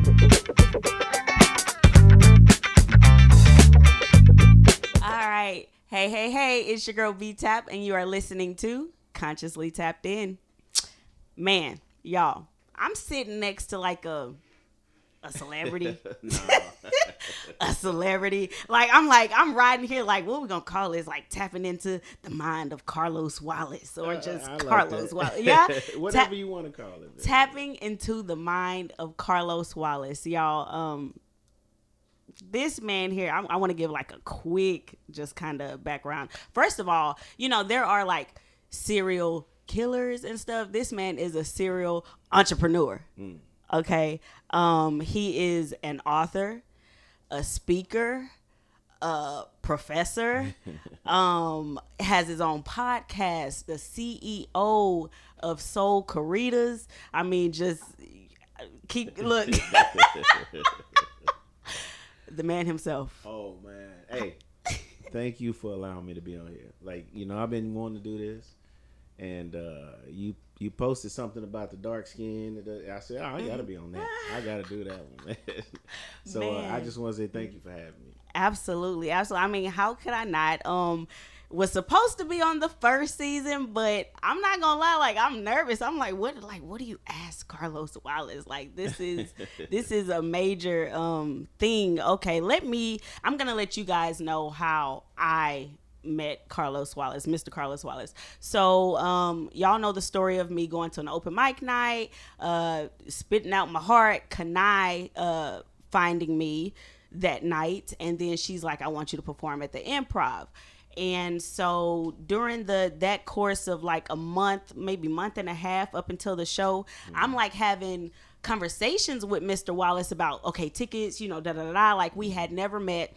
All right. Hey, it's your girl BeeTap, and you are listening to Consciously Tapped In. Man, y'all, I'm sitting next to like a celebrity. A celebrity. I'm riding here like, what we gonna call this? Like tapping into the mind of Carlos Wallace or just Carlos Wallace. Yeah. Whatever you want to call it. Man. Tapping into the mind of Carlos Wallace. Y'all, this man here, I want to give like a quick just kind of background. First of all, there are like serial killers and stuff. This man is a serial entrepreneur. Okay. He is an author, a speaker, a professor, has his own podcast, the CEO of Sol-Caritas. I mean, just look. The man himself. Oh man. Hey, thank you for allowing me to be on here. Like, I've been wanting to do this, and you posted something about the dark skin. I said, oh, I gotta be on that. I gotta do that one, man. So I just want to say thank you for having me. Absolutely. I mean, how could I not? Was supposed to be on the first season, but I'm not gonna lie, like I'm nervous. I'm like, what do you ask Carlos Wallace? Like this is a major thing. Okay, I'm gonna let you guys know how I met Carlos Wallace, Mr. Carlos Wallace. So y'all know the story of me going to an open mic night, spitting out my heart, Kanai finding me that night, and then she's like, I want you to perform at the Improv. And so during that course of like a month, maybe month and a half up until the show, I'm like having conversations with Mr. Wallace about, okay, tickets, like we had never met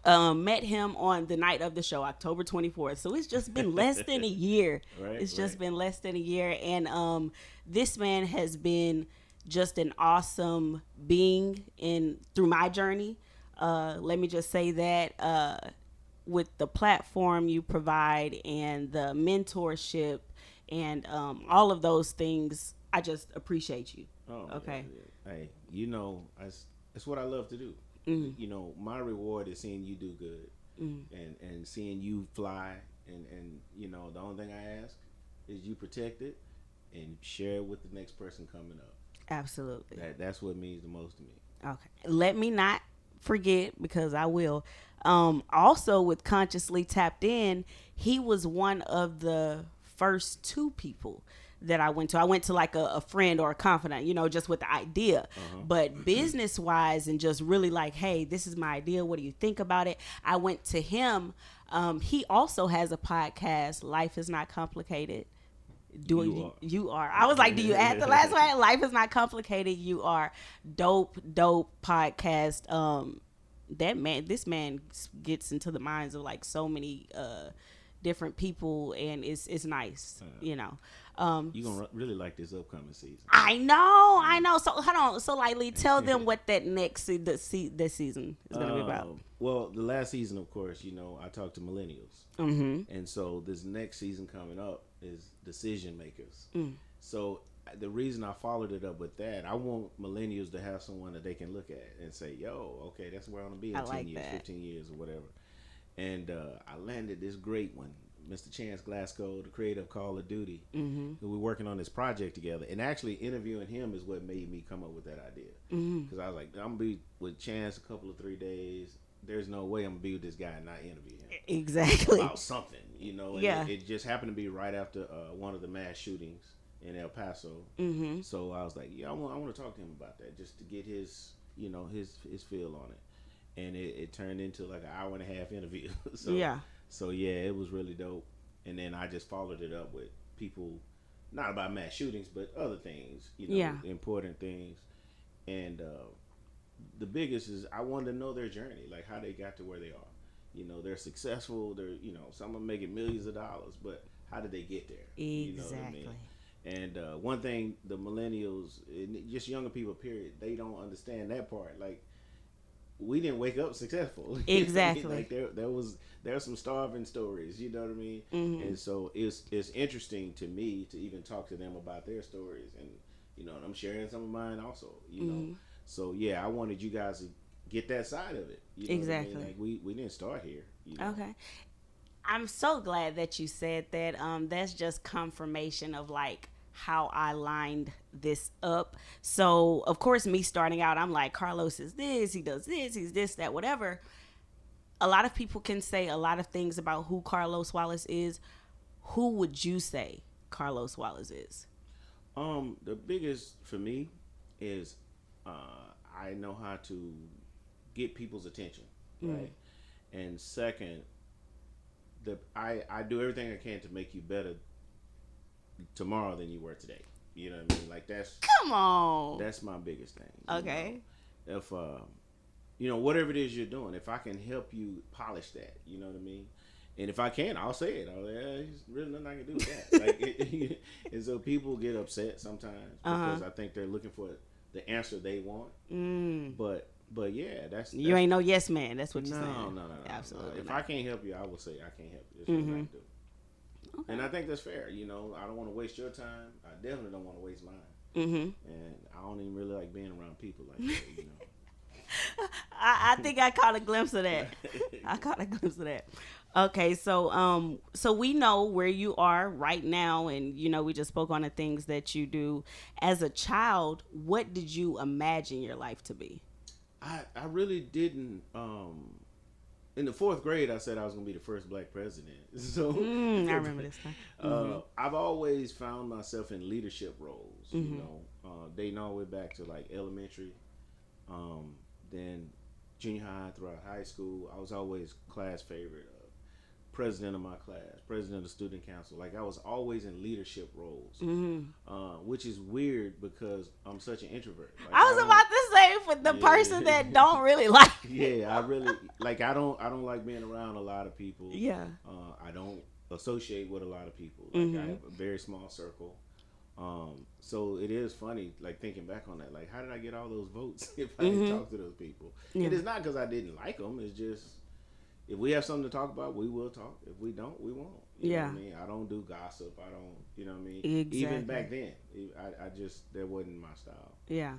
him on the night of the show, October 24th. So it's just been less than a year. It's just been less than a year. And this man has been just an awesome being through my journey. Let me just say that with the platform you provide and the mentorship and all of those things, I just appreciate you. Oh, okay. Yeah. Hey, it's what I love to do. Mm-hmm. My reward is seeing you do good, and seeing you fly, and the only thing I ask is you protect it and share it with the next person coming up. Absolutely. That's what means the most to me. Okay. Let me not forget, because I will. Also with Consciously Tapped In, he was one of the first two people that I went to. I went to like a friend or a confidant, just with the idea. Uh-huh. But business wise and just really like, hey, this is my idea. What do you think about it? I went to him. He also has a podcast, Life is Not Complicated. You are. I was like, do you add the last one? Life is Not Complicated. You are. Dope podcast. This man gets into the minds of like so many different people, and it's nice, You're gonna really like this upcoming season. I know. So hold on. So lightly tell them what that next this season is gonna be about. Well, the last season, of course, I talked to millennials, and so this next season coming up is decision makers. So the reason I followed it up with that, I want millennials to have someone that they can look at and say, yo, okay, that's where I want to be in 10 years, 15 years or whatever. And I landed this great one, Mr. Chance Glasgow, the creator of Call of Duty. Who we're working on this project together. And actually interviewing him is what made me come up with that idea. Because I was like, I'm going to be with Chance a couple of 3 days. There's no way I'm going to be with this guy and not interview him. Exactly. About something, And it just happened to be right after one of the mass shootings in El Paso. So I was like, I want to talk to him about that, just to get his feel on it. And it turned into like an hour and a half interview. So it was really dope. And then I just followed it up with people, not about mass shootings, but other things, important things. And the biggest is I wanted to know their journey, like how they got to where they are. They're successful. They're some of them making millions of dollars, but how did they get there? Exactly. You know what I mean? And one thing, the millennials, just younger people, period, they don't understand that part. Like, we didn't wake up successful. Exactly. Like there are some starving stories. You know what I mean? And so it's interesting to me to even talk to them about their stories, and I'm sharing some of mine also. So yeah, I wanted you guys to get that side of it. You know exactly. what I mean? Like we didn't start here. Okay. I'm so glad that you said that. That's just confirmation of like how I lined this up. So of course, me starting out, I'm like, Carlos is this, he does this, he's this, that, whatever. A lot of people can say a lot of things about who Carlos Wallace is. Who would you say Carlos Wallace is? The biggest for me is I know how to get people's attention, right? And second, I do everything I can to make you better tomorrow than you were today. You know what I mean? Like come on. That's my biggest thing. Okay. If whatever it is you're doing, if I can help you polish that, you know what I mean? And if I can, I'll say it. There's really nothing I can do with that. Like, and so people get upset sometimes because I think they're looking for the answer they want. But yeah, that's you ain't no yes man. That's what you're saying. No. Absolutely. If I can't help you, I will say I can't help you. That's what I can do. Okay. And I think that's fair. I don't want to waste your time. I definitely don't want to waste mine. And I don't even really like being around people like that. I think I caught a glimpse of that. Okay, so we know where you are right now, and we just spoke on the things that you do. As a child, what did you imagine your life to be? I really didn't. In the 4th grade, I said I was going to be the first black president. So I remember this time. I've always found myself in leadership roles. Dating all the way back to like elementary, then junior high, throughout high school. I was always class favorite, president of my class, president of the student council. Like I was always in leadership roles, which is weird because I'm such an introvert. Like, I was about to say for the person that don't really like. Yeah, I really like. I don't like being around a lot of people. Yeah. I don't associate with a lot of people. Like I have a very small circle. So it is funny, like thinking back on that. Like, how did I get all those votes if I didn't talk to those people? Yeah. It is not because I didn't like them. It's just, if we have something to talk about, we will talk. If we don't, we won't. You know what I mean? I don't do gossip. I don't, you know what I mean? Exactly. Even back then, I just, that wasn't my style. Yeah.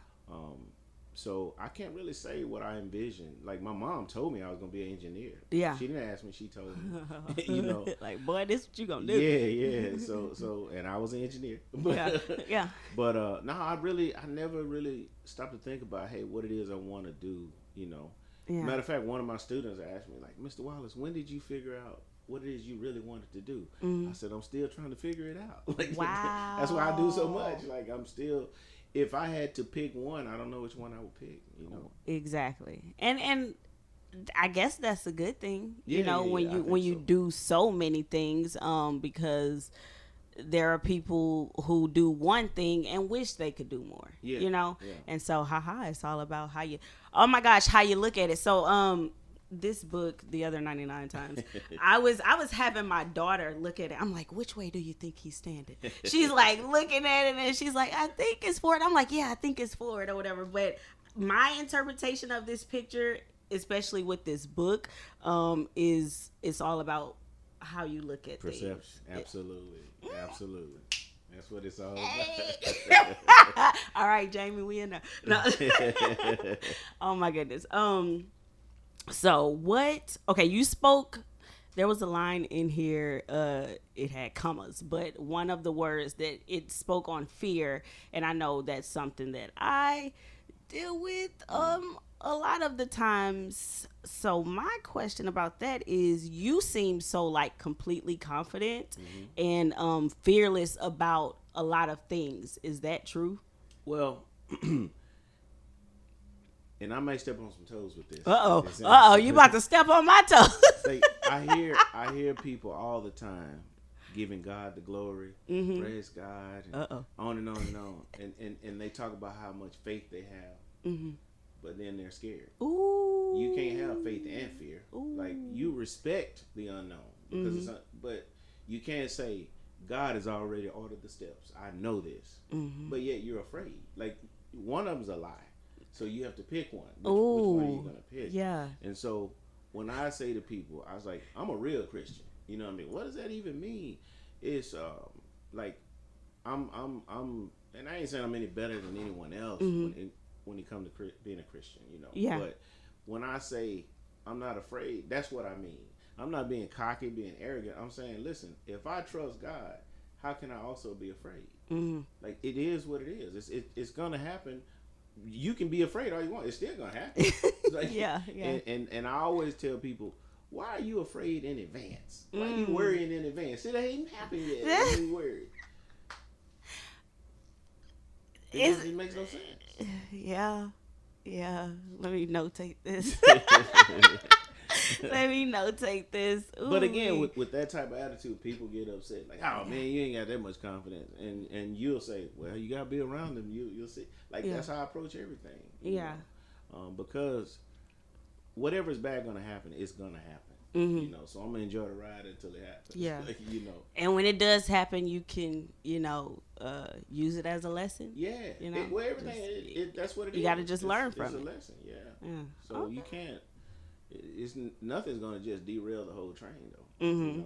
So I can't really say what I envisioned. Like my mom told me I was gonna be an engineer. Yeah. She didn't ask me. She told me. Like, boy, this what you gonna do? Yeah. So, and I was an engineer. But, yeah. But no, I never really stopped to think about, hey, what it is I want to do. Yeah. Matter of fact, one of my students asked me, like, Mr. Wallace, when did you figure out what it is you really wanted to do? I said, I'm still trying to figure it out. Like, wow. That's why I do so much. Like, I'm still. If I had to pick one, I don't know which one I would pick. Exactly, and I guess that's a good thing. Yeah, when you do so many things, because there are people who do one thing and wish they could do more. Yeah. And so, it's all about how you. Oh my gosh, how you look at it. So, this book, The Other 99 Times, I was having my daughter look at it. I'm like, which way do you think he's standing? She's like looking at it and she's like, I think it's forward. I'm like, yeah, I think it's forward or whatever. But my interpretation of this picture, especially with this book, is it's all about how you look at perception. Things. Absolutely. That's what it's all about. All right, Jamie, we in there. No. Oh my goodness. So what? Okay, you spoke. There was a line in here. It had commas, but one of the words that it spoke on fear, and I know that's something that I deal with a lot of the times. So my question about that is, you seem so like completely confident and fearless about a lot of things. Is that true? Well. And I might step on some toes with this. You about to step on my toes. Like, I hear people all the time giving God the glory, praise God, and on and on and on. And they talk about how much faith they have, but then they're scared. Ooh. You can't have faith and fear. Ooh. Like, you respect the unknown, because but you can't say, God has already ordered the steps. I know this. But yet you're afraid. Like, one of them's a lie. So you have to pick one. Which one are you going to pick? Yeah. And so when I say to people, I was like, I'm a real Christian. You know what I mean? What does that even mean? It's like, I'm and I ain't saying I'm any better than anyone else when it comes to being a Christian, Yeah. But when I say I'm not afraid, that's what I mean. I'm not being cocky, being arrogant. I'm saying, listen, if I trust God, how can I also be afraid? Mm-hmm. Like, it is what it is. It's gonna happen. You can be afraid all you want. It's still gonna happen. Like, yeah. And I always tell people, why are you afraid in advance? Why are you worrying in advance? It ain't happened yet. You worried. It makes no sense. Yeah. Let me notate this. Let me notate this. Ooh. But again, with that type of attitude, people get upset. Like, oh man, you ain't got that much confidence, and you'll say, well, you gotta be around them. You'll see. Like that's how I approach everything. Yeah. Because whatever's bad gonna happen, it's gonna happen. Mm-hmm. So I'm gonna enjoy the ride until it happens. Yeah. Like, And when it does happen, you can, use it as a lesson. Yeah. Everything. That's what it is. You got to just learn from it. It's a lesson. Yeah. So you can't. Nothing's gonna just derail the whole train though. Mm-hmm.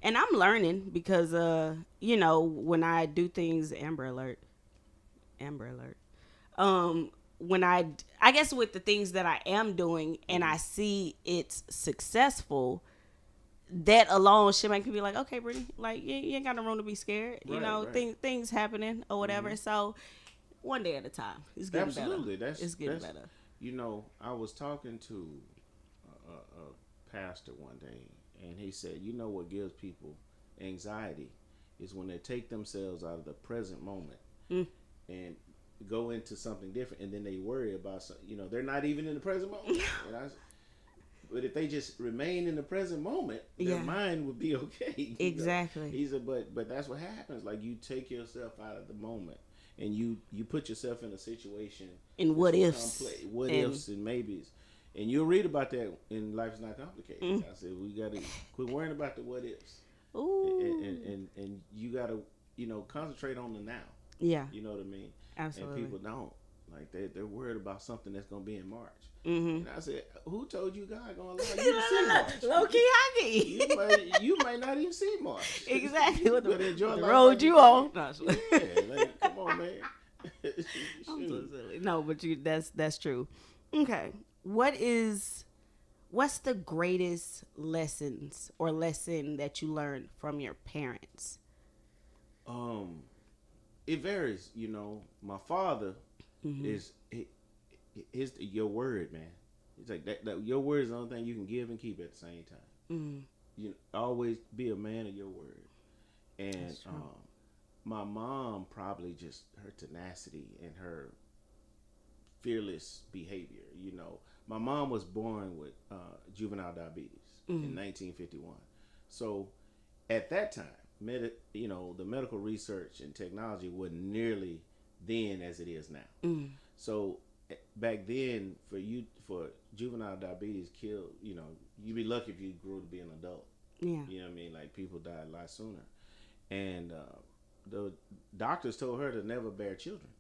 And I'm learning because when I do things, Amber Alert. When I guess with the things that I am doing and I see it's successful, that alone should make me be like, okay, Brittany, like you ain't got no room to be scared. Right. Things happening or whatever. So one day at a time. It's getting Absolutely. better. It's getting better. I was talking to a pastor one day, and he said, what gives people anxiety is when they take themselves out of the present moment and go into something different, and then they worry about something. They're not even in the present moment. But if they just remain in the present moment, their mind would be okay. Exactly. He said, but that's what happens. Like, you take yourself out of the moment, and you put yourself in a situation. And what ifs. What ifs and maybes. And you'll read about that in Life is Not Complicated. I said, we got to quit worrying about the what ifs. Ooh. And you got to, concentrate on the now. Yeah. You know what I mean? Absolutely. And people don't. Like, they're worried about something that's going to be in March. Mm-hmm. And I said, who told you God going to allow you to see March? Low-key hockey. You might not even see March. Exactly. What the road you on. Yeah, like, come on, man. I'm so silly. No, but that's true. Okay. What's the greatest lesson that you learned from your parents? It varies. My father is your word, man. It's like that your word is the only thing you can give and keep at the same time. You always be a man of your word. And my mom, probably just her tenacity and her fearless behavior. My mom was born with juvenile diabetes in 1951. So at that time, the medical research and technology wasn't nearly then as it is now. So back then, for juvenile diabetes killed, you'd be lucky if you grew to be an adult. Yeah. You know what I mean? Like, people died a lot sooner. And the doctors told her to never bear children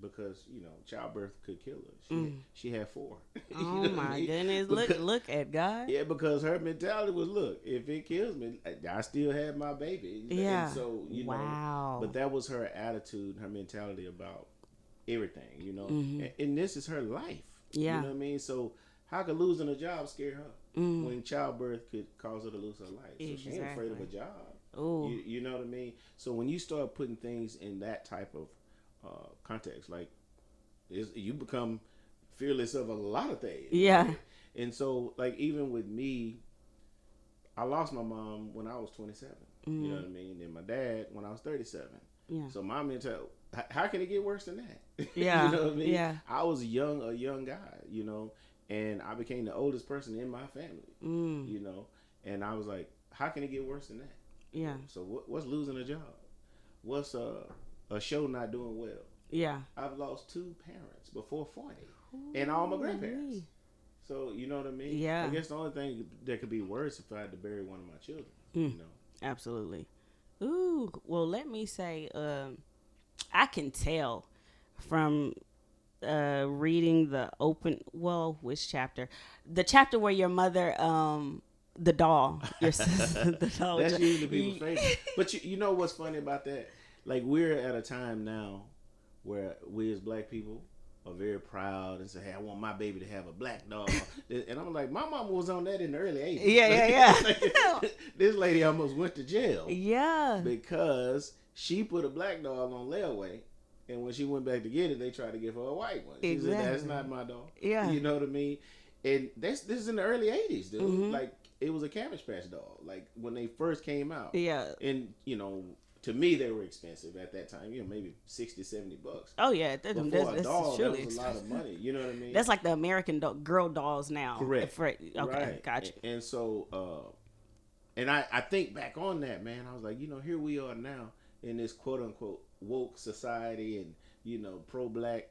because, childbirth could kill her. She had 4. Oh, my goodness. Look at God. Yeah, because her mentality was, look, if it kills me, I still have my baby. Yeah. And so, wow. But that was her attitude, her mentality about everything, and this is her life. Yeah. You know what I mean? So how could losing a job scare her when childbirth could cause her to lose her life? So she ain't afraid of a job. Ooh. You know what I mean? So when you start putting things in that type of context, like, you become fearless of a lot of things. Yeah. Right? And so, like, even with me, I lost my mom when I was 27. You know what I mean? And my dad when I was 37. Yeah. So my mentality, how can it get worse than that? Yeah. You know what I mean? Yeah. I was a young guy, and I became the oldest person in my family, and I was like, how can it get worse than that? Yeah. So what's losing a job? What's a show not doing well? Yeah. I've lost 2 parents before 40 and all my grandparents. So, you know what I mean? Yeah. I guess the only thing that could be worse if I had to bury one of my children, Absolutely. Ooh, well, let me say, I can tell from reading which chapter? The chapter where your mother, the doll, the doll. That's usually people's favorite. But you know what's funny about that? Like, we're at a time now where we as black people are very proud and say, hey, I want my baby to have a black dog. And I'm like, my mama was on that in the early 80s. Yeah. This lady almost went to jail. Yeah. Because she put a black dog on layaway. And when she went back to get it, they tried to give her a white one. She said, that's not my dog. Yeah. You know what I mean? And this is in the early 80s, dude. Mm-hmm. Like, it was a Cabbage Patch dog. Like, when they first came out. Yeah. And, you know, to me, they were expensive at that time. You know, maybe $60, $70. Oh, yeah. But for a dog, that was a lot of money. You know what I mean? That's like the American girl dolls now. Correct. Okay, right. Gotcha. And so, and I think back on that, man. I was like, you know, here we are now in this quote-unquote woke society and, you know, pro-black.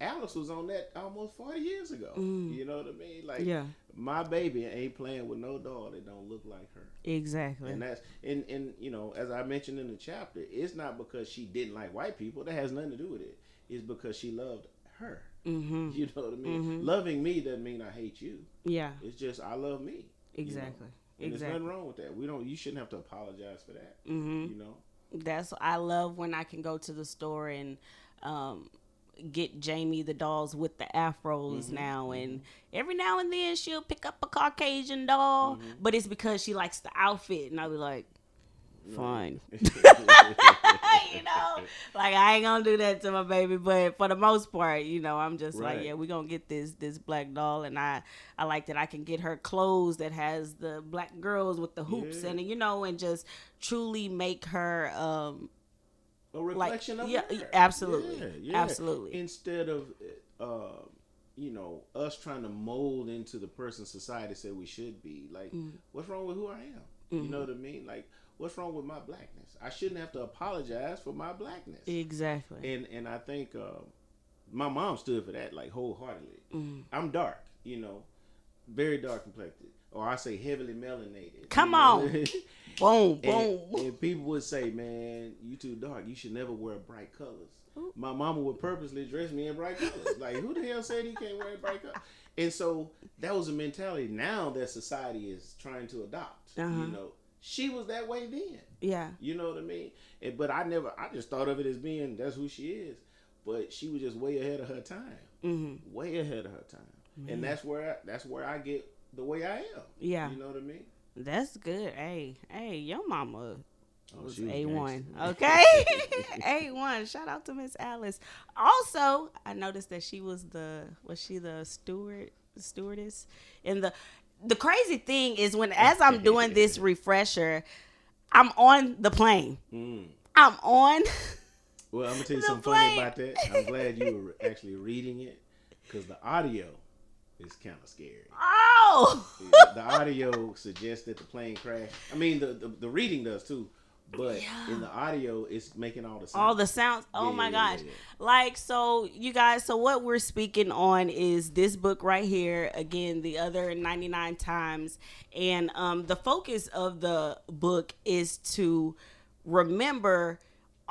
Alice was on that almost 40 years ago. You know what I mean? Like, my baby ain't playing with no dog that don't look like her. Exactly. And that's, and you know, as I mentioned in the chapter, it's not because she didn't like white people. That has nothing to do with it. It's because she loved her. Mm-hmm. You know what I mean? Mm-hmm. Loving me doesn't mean I hate you. Yeah. It's just I love me. Exactly. You know? And there's nothing wrong with that. You shouldn't have to apologize for that. Mm-hmm. You know? I love when I can go to the store and get Jamie the dolls with the afros now, and every now and then she'll pick up a Caucasian doll, but it's because she likes the outfit, and I'll be like, fine. You know, like, I ain't gonna do that to my baby, but for the most part, you know, I'm just like, yeah, we're gonna get this black doll, and I like that I can get her clothes that has the black girls with the hoops and, you know, and just truly make her a reflection of her. Absolutely. Absolutely. Instead of you know, us trying to mold into the person society said we should be. Like, what's wrong with who I am? You know what I mean? Like, what's wrong with my blackness? I shouldn't have to apologize for my blackness. Exactly. And I think my mom stood for that, like, wholeheartedly. I'm dark, you know, very dark complected, or I say heavily melanated. Come on. Boom. And people would say, man, you too dark. You should never wear bright colors. Ooh. My mama would purposely dress me in bright colors. Like, who the hell said he can't wear bright colors? And so that was a mentality now that society is trying to adopt. You know, she was that way then. Yeah. You know what I mean? But I just thought of it as being, that's who she is. But she was just way ahead of her time. Way ahead of her time. And that's where I get the way I am. Yeah. You know what I mean? That's good. Hey, your mama was A1. Okay? A1. Shout out to Miss Alice. Also, I noticed that she was the stewardess? And the crazy thing is as I'm doing this refresher, I'm on the plane. I'm on Well, I'm going to tell you something funny about that. I'm glad you were actually reading it, because the audio is kind of scary. Oh! The audio suggests that the plane crashed. I mean, the reading does too. But in the audio, it's making all the sounds. All the sounds. Oh, my gosh. Yeah. Like, so, you guys, so what we're speaking on is this book right here. Again, The Other 99 Times. And the focus of the book is to remember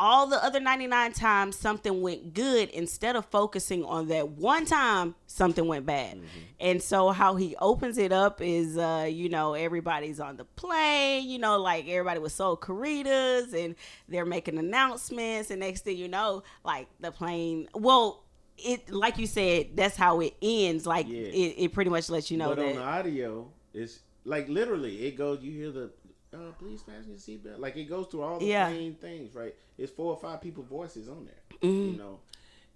all the other 99 times something went good, instead of focusing on that one time something went bad. And so how he opens it up is, you know, everybody's on the plane, you know, like everybody was Sol-Caritas, and they're making announcements, and next thing you know, like the plane, well, it, like you said, that's how it ends. Like it pretty much lets you know but on the audio, it's like literally it goes, you hear the please fasten your seatbelt. Like, it goes through all the main things, right? It's 4 or 5 people's voices on there, you know.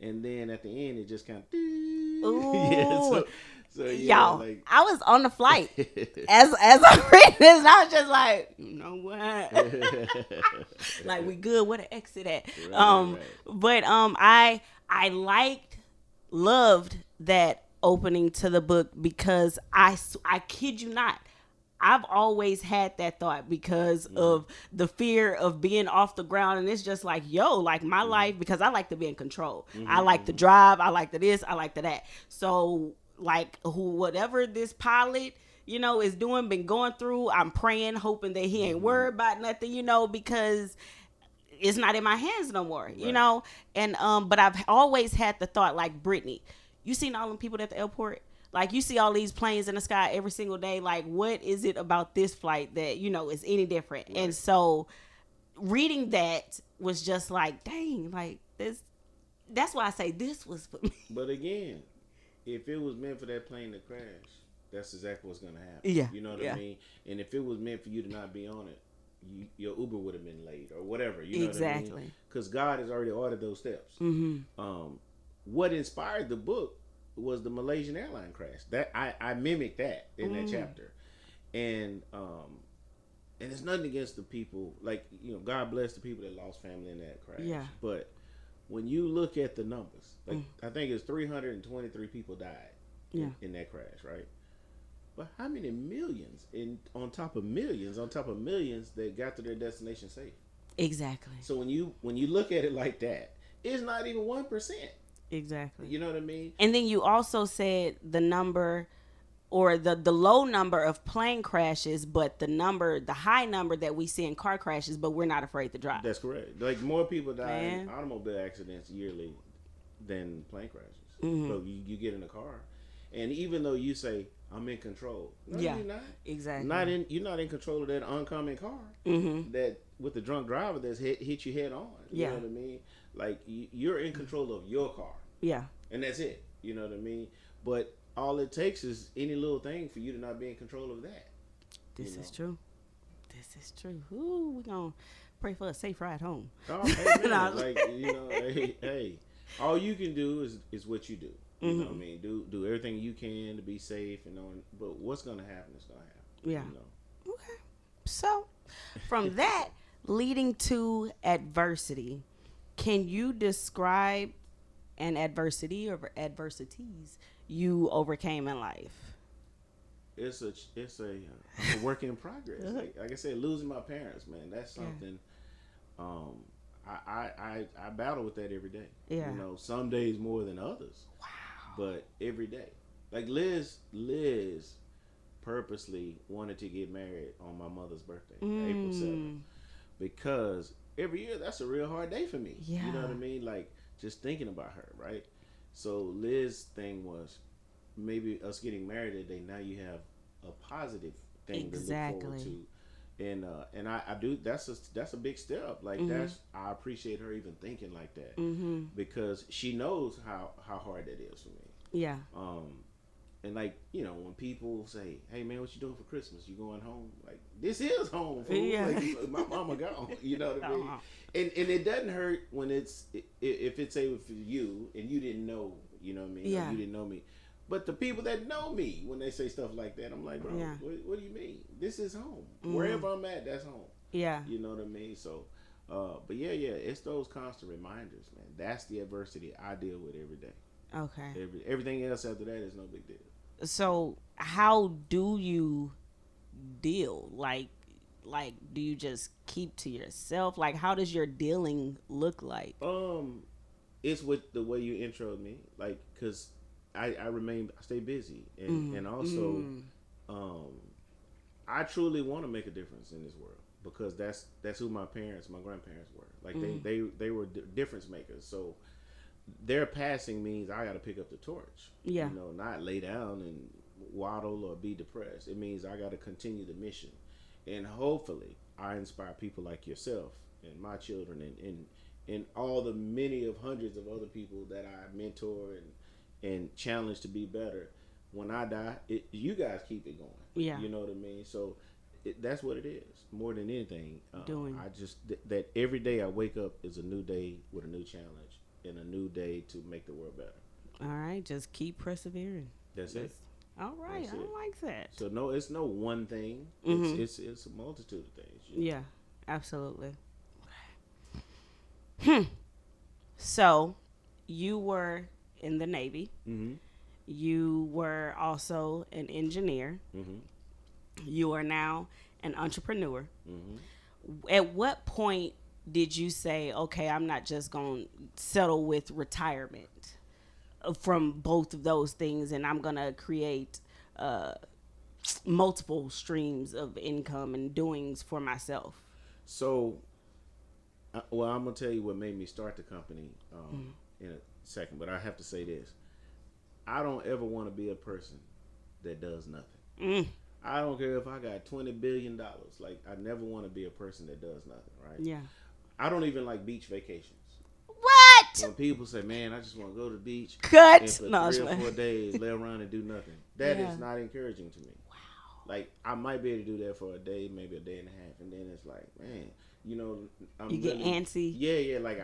And then at the end, it just kind of. Ooh. So y'all, like, I was on the flight as I read this, and I was just like, you know what? Like, we good. Where the exit at? Right. But I loved that opening to the book, because I kid you not, I've always had that thought because of the fear of being off the ground. And it's just like, yo, like my life, because I like to be in control. I like to drive. I like to this. I like to that. So like whatever this pilot, you know, is doing, been going through, I'm praying, hoping that he ain't worried about nothing, you know, because it's not in my hands no more, you know? And, but I've always had the thought, like, Brittany, you seen all them people at the airport? Like, you see all these planes in the sky every single day. Like, what is it about this flight that, you know, is any different? Right. And so reading that was just like, dang, like, this That's why I say this was for me. But again, if it was meant for that plane to crash, that's exactly what's going to happen. Yeah. You know what I mean? And if it was meant for you to not be on it, your Uber would have been late or whatever. You know what I mean? Because God has already ordered those steps. What inspired the book was the Malaysian airline crash. That I mimicked that in that chapter. And it's nothing against the people. Like, you know, God bless the people that lost family in that crash. Yeah. But when you look at the numbers, like I think it's 323 people died in that crash, right? But how many millions on top of millions that got to their destination safe? Exactly. So when you look at it like that, it's not even 1%. Exactly. You know what I mean? And then you also said the number or the low number of plane crashes, but the high number that we see in car crashes, but we're not afraid to drive. That's correct. Like more people die in automobile accidents yearly than plane crashes. So you get in a car, and even though you say I'm in control, no, you're not. Exactly. You're not in control of that oncoming car that with the drunk driver that's hit you head on. You know what I mean? Like you're in control of your car. Yeah. And that's it. You know what I mean? But all it takes is any little thing for you to not be in control of that. This is true. This is true. Ooh, we're going to pray for a safe ride home. Oh, hey, man. Like, you know, hey, all you can do is what you do. You know what I mean? Do everything you can to be safe, but what's going to happen is going to happen. Yeah. You know? Okay. So, from that leading to adversity, can you describe an adversity or adversities you overcame in life? It's a work in progress. Like I said, losing my parents, man, that's something. I battle with that every day. Yeah. You know, some days more than others. Wow. But every day, like Liz purposely wanted to get married on my mother's birthday, April 7th, because every year that's a real hard day for me. Yeah. You know what I mean? Like just thinking about her, right? So Liz's thing was maybe us getting married today. Now you have a positive thing to look forward to, and I do. That's a big step. Like I appreciate her even thinking like that because she knows how hard that is for me. Yeah. And like, you know, when people say, "Hey man, what you doing for Christmas? You going home?" Like, this is home. Fool. Yeah. Like, my mama gone. You know what I mean? And it doesn't hurt when if it's able for you and you didn't know. You know what I mean? Yeah. Like, you didn't know me. But the people that know me, when they say stuff like that, I'm like, bro, what do you mean? This is home. Wherever I'm at, that's home. Yeah. You know what I mean? So, but yeah, it's those constant reminders, man. That's the adversity I deal with every day. Okay. Everything else after that is no big deal. So, how do you deal? Like, do you just keep to yourself? Like, how does your dealing look like? It's with the way you introed me, like, cause I stay busy, and also, I truly want to make a difference in this world because that's who my grandparents were. Like they were difference makers. So their passing means I got to pick up the torch. Yeah. You know, not lay down and waddle or be depressed. It means I got to continue the mission, and hopefully I inspire people like yourself and my children and all the many of hundreds of other people that I mentor and challenge to be better. When I die, you guys keep it going. Yeah. You know what I mean? So that's what it is. More than anything, doing. I just that every day I wake up is a new day with a new challenge and a new day to make the world better. All right, just keep persevering. That's it. All right, I like that. So no, it's no one thing. It's a multitude of things. You know? Yeah, absolutely. So, you were in the Navy. You were also an engineer. You are now an entrepreneur. At what point did you say, okay, I'm not just going to settle with retirement from both of those things, and I'm going to create multiple streams of income and doings for myself? So, well, I'm going to tell you what made me start the company in a second, but I have to say this. I don't ever want to be a person that does nothing. I don't care if I got $20 billion. Like, I never want to be a person that does nothing, right? Yeah. I don't even like beach vacations. What? When people say, man, I just want to go to the beach Cut. and for No, 3 or 4 days lay around and do nothing. That is not encouraging to me. Wow. Like, I might be able to do that for a day, maybe a day and a half, and then it's like, man, you know, You get antsy. Yeah, like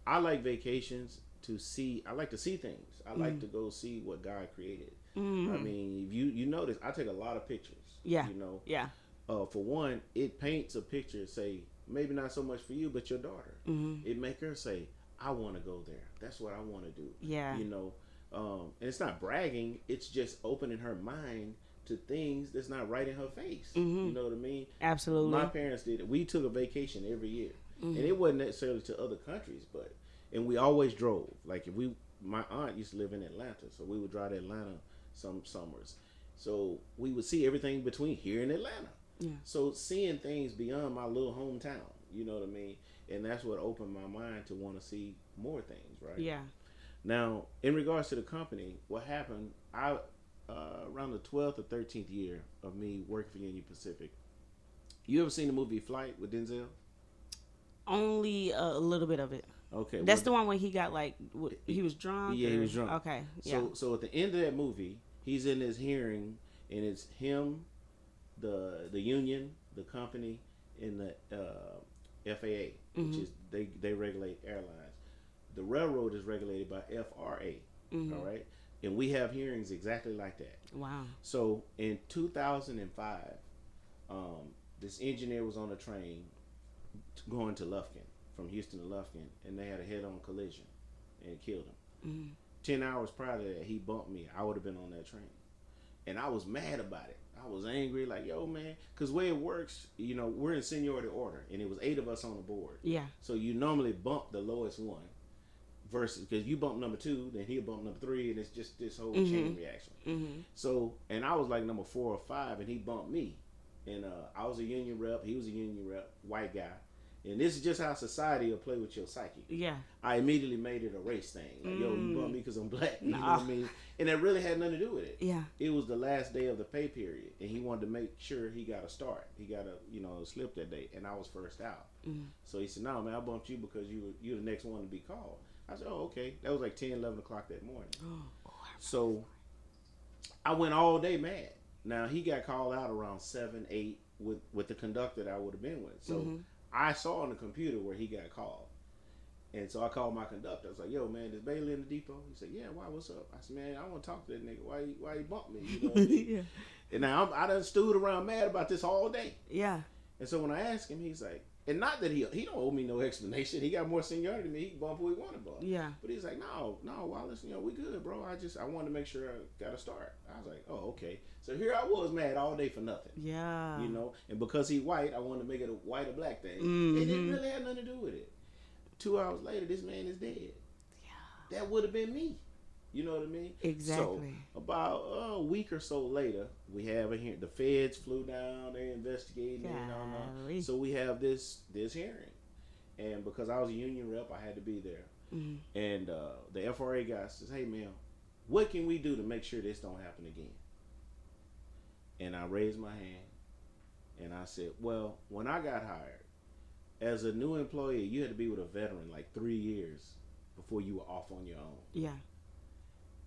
I like vacations to see. I like to see things. I like to go see what God created. I mean, if you notice, I take a lot of pictures. Yeah. You know. Yeah. For one, it paints a picture. Say maybe not so much for you, but your daughter. It make her say, "I want to go there. That's what I want to do." Yeah. You know, and it's not bragging. It's just opening her mind to things that's not right in her face. You know what I mean? Absolutely. My parents did it. We took a vacation every year, and it wasn't necessarily to other countries, and we always drove. Like my aunt used to live in Atlanta, so we would drive to Atlanta some summers. So we would see everything between here and Atlanta. Yeah. So seeing things beyond my little hometown, you know what I mean? And that's what opened my mind to want to see more things, right? Yeah. Now, in regards to the company, what happened, around the 12th or 13th year of me working for Union Pacific, you ever seen the movie Flight with Denzel? Only a little bit of it. Okay. That's the one where he got like, he was drunk? Yeah, he was drunk. Okay. Yeah. So at the end of that movie, he's in this hearing, and it's him, the union, the company, and the FAA, which is they regulate airlines. The railroad is regulated by FRA. All right, and we have hearings exactly like that. Wow. So in 2005, this engineer was on a train going to Lufkin, from Houston to Lufkin, and they had a head-on collision and it killed him. 10 hours prior to that, he bumped me. I would have been on that train, and I was mad about it. I was angry, like, yo, man, because the way it works, you know, we're in seniority order, and it was 8 of us on the board. Yeah. So you normally bump the lowest one, versus because you bump number 2, then he'll bump number 3, and it's just this whole chain reaction. So, and I was like number 4 or 5, and he bumped me, and I was a union rep, he was a union rep, white guy. And this is just how society will play with your psyche. Yeah. I immediately made it a race thing. Like, yo, you bumped me because I'm black. You know what I mean? And that really had nothing to do with it. Yeah. It was the last day of the pay period, and he wanted to make sure he got a start. He got a slip that day, and I was first out. So he said, no, man, I bumped you because you're the next one to be called. I said, oh, okay. That was like 10, 11 o'clock that morning. So I went all day mad. Now, he got called out around 7, 8 with the conductor that I would have been with. So I saw on the computer where he got called. And so I called my conductor. I was like, yo, man, is Bailey in the depot? He said, yeah, why, what's up? I said, man, I want to talk to that nigga. Why he bumped me? You know what I mean? Yeah. And now I done stood around mad about this all day. Yeah. And so when I asked him, he's like, and not that he don't owe me no explanation. He got more seniority than me. He can bump who he want to bump. Yeah. But he's like, no, Wallace, we good, bro. I wanted to make sure I got a start. I was like, oh, okay. So here I was mad all day for nothing. Yeah. And because he white, I wanted to make it a white or black thing. It didn't really have nothing to do with it. 2 hours later, this man is dead. Yeah. That would have been me. You know what I mean? Exactly. So about a week or so later, we have a hearing. The feds flew down. They're investigating. And so we have this hearing. And because I was a union rep, I had to be there. And the FRA guy says, hey, man, what can we do to make sure this don't happen again? And I raised my hand. And I said, well, when I got hired, as a new employee, you had to be with a veteran like 3 years before you were off on your own. Yeah.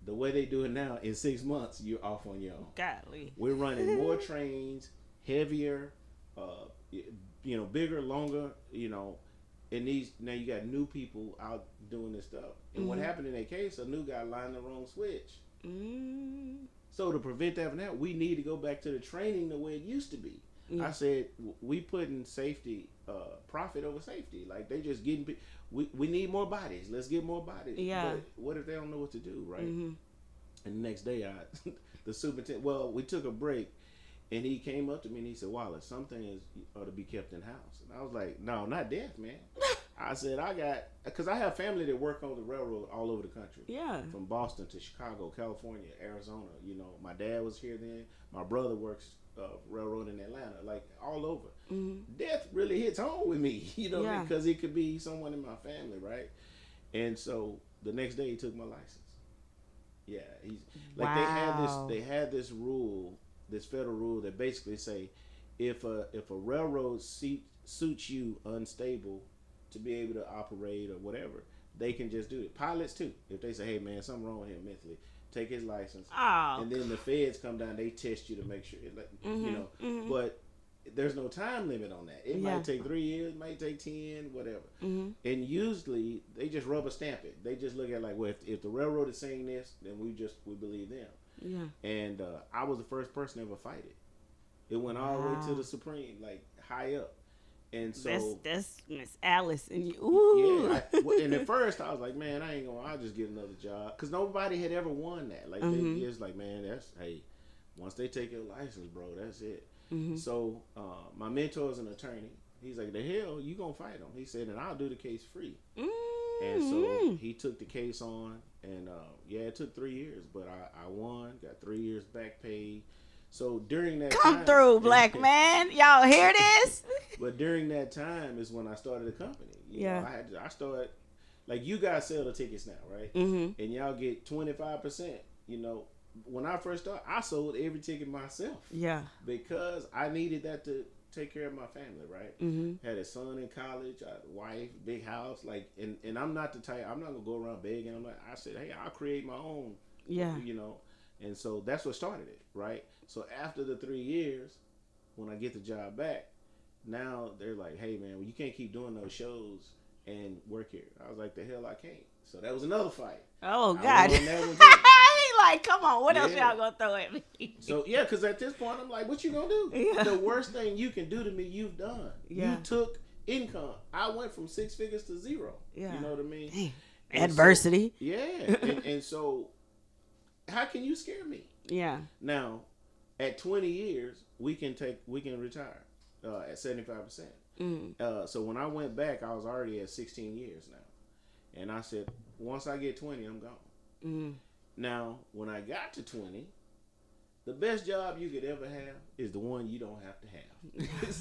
The way they do it now, in 6 months, you're off on your own. Golly. We're running more trains, heavier, bigger, longer, and now you got new people out doing this stuff. And what happened in that case, a new guy lined the wrong switch. So to prevent that from that, we need to go back to the training the way it used to be. I said, we putting safety, profit over safety. Like, they just getting, we need more bodies. Let's get more bodies. Yeah. But what if they don't know what to do, right? And the next day, the superintendent, we took a break, and he came up to me and he said, Wallace, some things ought to be kept in house. And I was like, no, not death, man. I said, because I have family that work on the railroad all over the country. Yeah. From Boston to Chicago, California, Arizona. My dad was here then. My brother works railroad in Atlanta, like all over. Death really hits home with me, because it could be someone in my family, right? And so the next day he took my license. Yeah, he's like, they had this rule, this federal rule that basically say, if a railroad suits you unstable to be able to operate or whatever, they can just do it. Pilots too. If they say, hey man, something wrong with him mentally, take his license. Oh. And then the feds come down, they test you to make sure, but there's no time limit on that. It might take 3 years, it might take 10, whatever. And usually they just rubber stamp it. They just look at like, well, if the railroad is saying this, then we believe them. Yeah. And I was the first person to ever fight it. It went all the way to the Supreme, like high up. And so that's Miss Alice and you. Ooh. Yeah. And at first I was like, man, I'll just get another job, because nobody had ever won that. Like they just like, man, once they take your license, bro, that's it. So my mentor is an attorney. He's like, the hell you gonna fight him? He said, and I'll do the case free. And so he took the case on, and it took 3 years, but I won, got 3 years back paid. So during that come through, black man, y'all hear this? But during that time is when I started the company. You know, I started, like, you guys sell the tickets now, right? And y'all get 25%. You know, when I first started, I sold every ticket myself. Yeah. Because I needed that to take care of my family, right? Had a son in college, a wife, big house, like, and I'm not the type, I'm not gonna go around begging. I said, hey, I'll create my own. Yeah. You know, and so that's what started it, right? So after the 3 years, when I get the job back, now they're like, hey man, well, you can't keep doing those shows and work here. I was like, the hell I can't. So that was another fight. Oh God. He like, come on, what else y'all gonna throw at me? So yeah, because at this point I'm like, what you gonna do? Yeah. The worst thing you can do to me, you've done. Yeah. You took income. I went from 6 figures to 0. Yeah. You know what I mean? Adversity. So, and so how can you scare me? Yeah. Now, at 20 years, we can retire at 75%. So when I went back, I was already at 16 years now. And I said, once I get 20, I'm gone. Now, when I got to 20, the best job you could ever have is the one you don't have to have.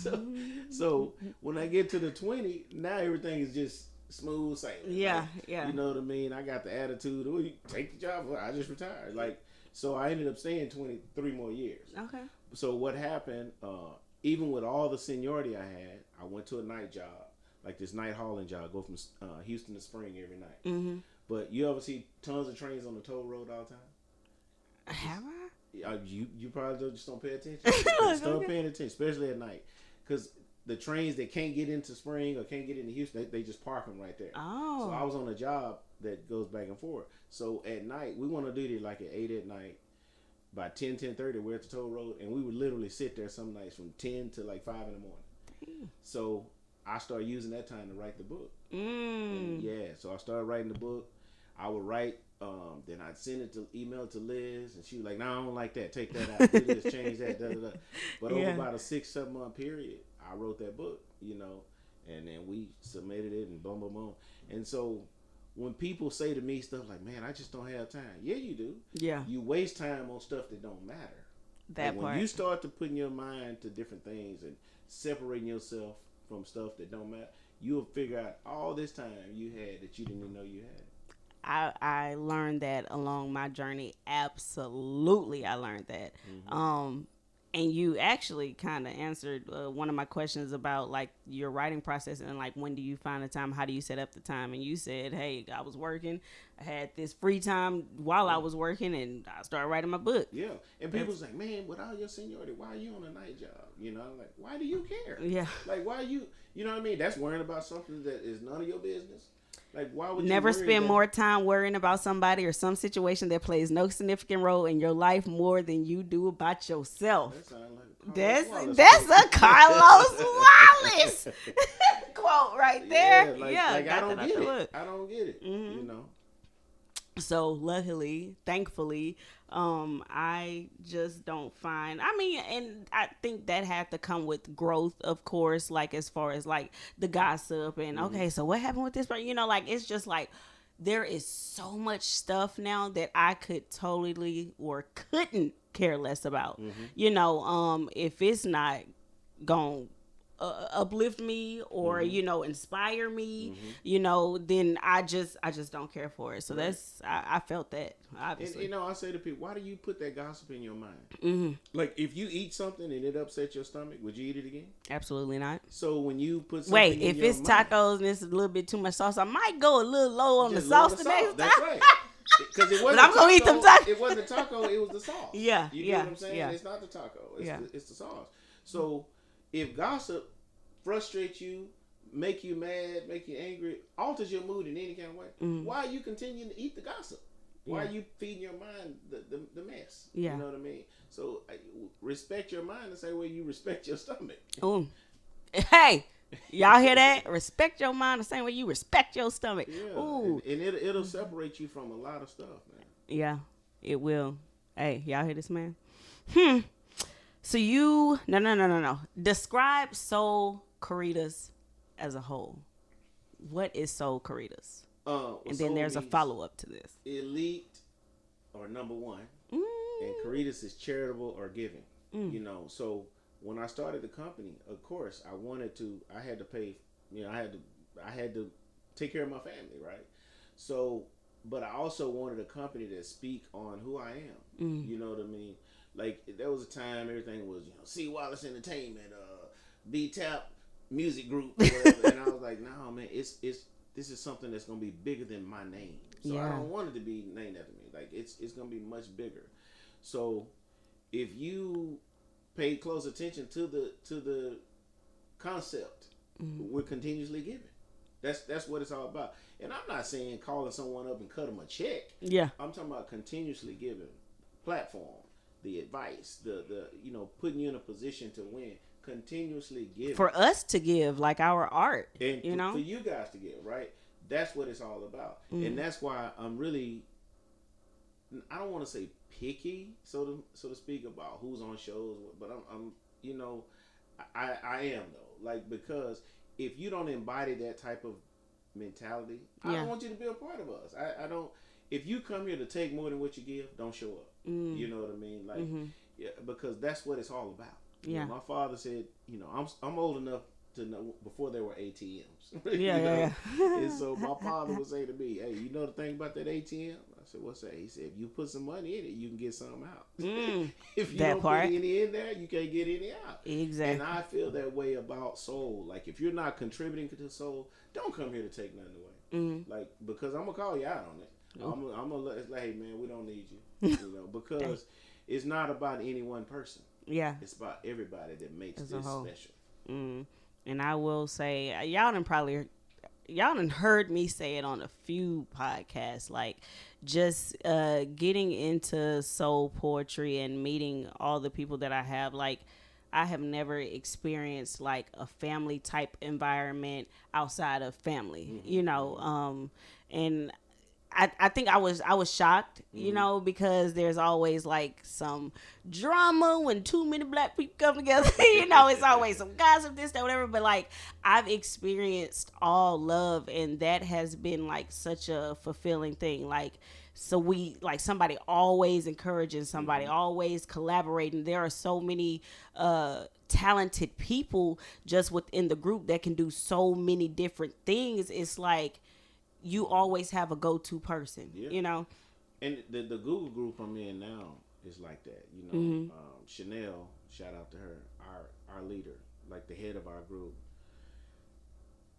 so when I get to the 20, now everything is just smooth sailing. Yeah, like, you know what I mean? I got the attitude, oh, you take the job, I just retired. Like, so I ended up staying 23 more years. Okay. So what happened, even with all the seniority I had, I went to a night job, like this night hauling job, go from Houston to Spring every night. But you ever see tons of trains on the toll road all the time? Have I? You probably just don't pay attention. Start paying attention, especially at night. Because the trains that can't get into Spring or can't get into Houston, they just park them right there. Oh. So I was on a job that goes back and forth. So at night, we want to do it like at 8 at night. By 10:30, we're at the toll road, and we would literally sit there some nights from 10 to like 5 in the morning. Damn. So I started using that time to write the book. And so I started writing the book. I would write, then I'd send it to email to Liz, and she was like, "No, I don't like that. Take that out. Do this, change that." Da, da, da. But over about a 6-7 month period, I wrote that book, you know, and then we submitted it, and boom, boom, boom. And so when people say to me stuff like, man, I just don't have time. Yeah, you do. Yeah. You waste time on stuff that don't matter. That part. When you start to putting your mind to different things and separating yourself from stuff that don't matter, you'll figure out all this time you had that you didn't even know you had. I learned that along my journey. Absolutely, I learned that. And you actually kind of answered one of my questions about like your writing process and like when do you find the time? How do you set up the time? And you said, hey, I was working. I had this free time while I was working, and I started writing my book. Yeah, and people's like, man, with all your seniority, why are you on a night job? You know, like, why do you care? Yeah, like, why you know what I mean? That's worrying about something that is none of your business. Like, why would you never spend more time worrying about somebody or some situation that plays no significant role in your life more than you do about yourself? That sounds like that's a Carlos Wallace quote right there. Yeah, like I don't get it. I don't get it. You know. So luckily, thankfully, I just don't find, I mean, and I think that had to come with growth, of course, like as far as like the gossip and okay, so what happened with this person? You know, like it's just like there is so much stuff now that I could totally or couldn't care less about. You know, if it's not going uplift me or inspire me, then I just don't care for it. So that's I felt that, obviously. And I say to people, why do you put that gossip in your mind? Like, if you eat something and it upsets your stomach, would you eat it again? Absolutely not. So when you put something if it's tacos and it's a little bit too much sauce, I might go a little low on the sauce the next time. That's right. Because it wasn't. But I'm gonna eat them tacos. It wasn't the taco. It was the sauce. Yeah, you know what I'm saying? It's not the taco. It's the sauce. So if gossip frustrates you, make you mad, make you angry, alters your mood in any kind of way, why are you continuing to eat the gossip? Why are you feeding your mind the mess? Yeah. You know what I mean? So respect your mind the same way you respect your stomach. Ooh. Hey. Y'all hear that? Respect your mind the same way you respect your stomach. Yeah. Ooh. And it'll separate you from a lot of stuff, man. Yeah, it will. Hey, y'all hear this, man? So no. Describe Sol-Caritas as a whole. What is Sol-Caritas? And then there's a follow-up to this. Elite or number one. And Caritas is charitable or giving. So when I started the company, of course, I had to pay, I had to take care of my family, right? So, but I also wanted a company that speak on who I am. You know what I mean? Like, there was a time everything was, C. Wallace Entertainment, BeeTap Music Group, whatever. And I was like, no, man, this is something that's going to be bigger than my name. So I don't want it to be named after me. Like, it's going to be much bigger. So if you pay close attention to the concept, we're continuously giving. That's what it's all about. And I'm not saying calling someone up and cut them a check. Yeah. I'm talking about continuously giving. Platform, the advice, the putting you in a position to win. Continuously give. For us to give, like our art. And for you guys to give, right? That's what it's all about. And that's why I'm really, I don't want to say picky, so to speak, about who's on shows, but I'm I am though, like, because if you don't embody that type of mentality, I don't want you to be a part of us. I don't. If you come here to take more than what you give, don't show up. You know what I mean? Like, because that's what it's all about. Yeah. My father said, I'm old enough to know before there were ATMs. Yeah. And so my father would say to me, "Hey, you know the thing about that ATM?" I said, "What's that?" He said, "If you put some money in it, you can get some out. If you don't put any in there, you can't get any out." Exactly. And I feel that way about Soul. Like, if you're not contributing to Soul, don't come here to take nothing away. Like, because I'm gonna call you out on it. I'm gonna let, hey man, we don't need you. Because it's not about any one person. Yeah. It's about everybody that makes this special. And I will say, y'all done heard me say it on a few podcasts, like, just getting into soul poetry and meeting all the people that I have. Like, I have never experienced like a family type environment outside of family, and I think I was shocked, because there's always like some drama when too many black people come together. It's always some gossip, this, that, whatever. But like, I've experienced all love, and that has been like such a fulfilling thing. Like, so we like somebody always encouraging somebody, always collaborating. There are so many talented people just within the group that can do so many different things. It's like, you always have a go-to person, And the Google group I'm in now is like that, Chanel, shout out to her, our leader, like the head of our group.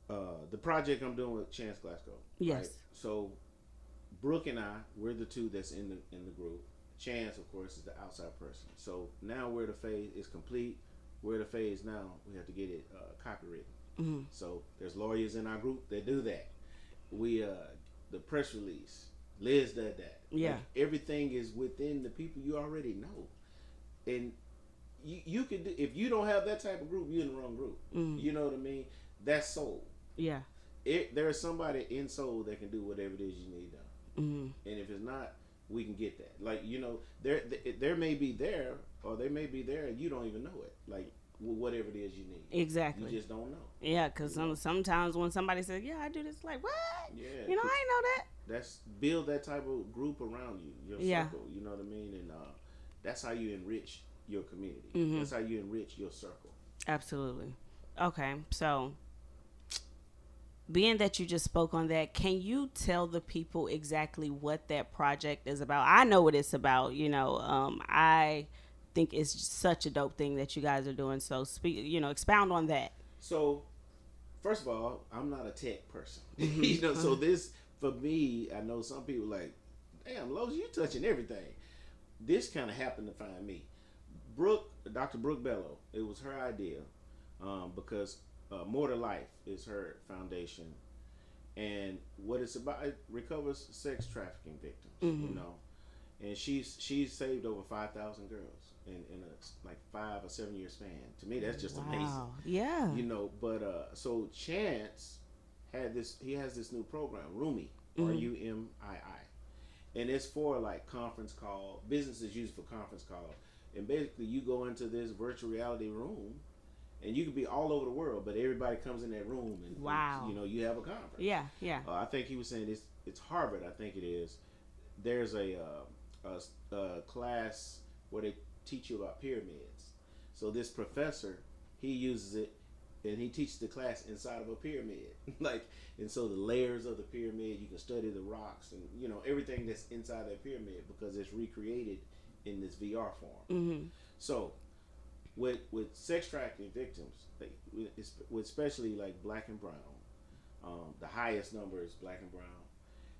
The project I'm doing with Chance Glasgow. Yes. Right? So Brooke and I, we're the two that's in the group. Chance, of course, is the outside person. So now the phase is complete. We're the phase now. We have to get it copywritten. So there's lawyers in our group that do that. We the press release, Liz did that. Yeah. Like, everything is within the people you already know, and you could do, if you don't have that type of group, you're in the wrong group. You know what I mean? That's Soul. Yeah. There is somebody in Soul that can do whatever it is you need done. And if it's not, we can get that. Like, there may be there, or they may be there, and you don't even know it. Like, whatever it is you need. Exactly. You just don't know. Yeah, because sometimes when somebody says, "Yeah, I do this," like, what? Yeah. I ain't know that. That's build that type of group around you, your circle. You know what I mean? And that's how you enrich your community. That's how you enrich your circle. Absolutely. Okay, so being that you just spoke on that, can you tell the people exactly what that project is about? I know what it's about. I think it's such a dope thing that you guys are doing. So expound on that. So first of all, I'm not a tech person. So this for me, I know some people like, damn, Lowe's, you touching everything. This kind of happened to find me. Dr. Brooke Bello, it was her idea, because More to Life is her foundation, and what it's about, it recovers sex trafficking victims. And she's saved over 5,000 girls in a like 5 or 7 year span. To me, that's just amazing. Yeah. But so Chance he has this new program, Roomie, Rumii, and it's for like conference call. Businesses use it for conference call, and basically you go into this virtual reality room, and you could be all over the world, but everybody comes in that room, and and, you have a conference. Yeah. I think he was saying it's Harvard. I think it is. There's a class where they teach you about pyramids. So this professor, he uses it, and he teaches the class inside of a pyramid. And so the layers of the pyramid, you can study the rocks and everything that's inside that pyramid, because it's recreated in this VR form. So with sex trafficking victims, especially like black and brown, the highest number is black and brown.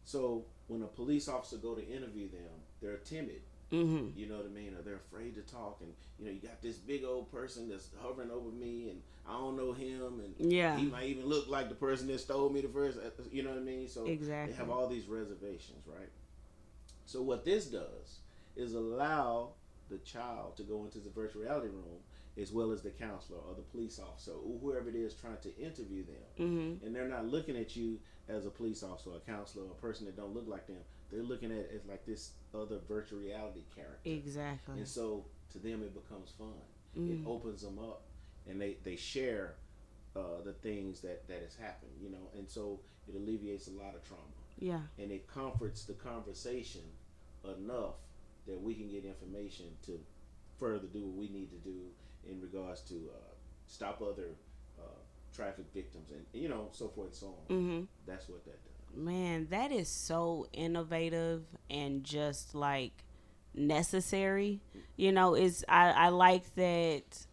So when a police officer go to interview them, they're timid. You know what I mean? Or they're afraid to talk, and you got this big old person that's hovering over me, and I don't know him, and he might even look like the person that stole me the first. You know what I mean? So exactly. They have all these reservations, right? So what this does is allow the child to go into the virtual reality room, as well as the counselor or the police officer or whoever it is trying to interview them, and they're not looking at you as a police officer, a counselor, or a person that don't look like them. They're looking at it as like this other virtual reality character. Exactly. And so to them it becomes fun. It opens them up, and they share the things that has happened, and so it alleviates a lot of trauma. Yeah. And it comforts the conversation enough that we can get information to further do what we need to do in regards to stop other traffic victims, and so forth and so on. That's what that does. Man, that is so innovative and just like necessary. I like that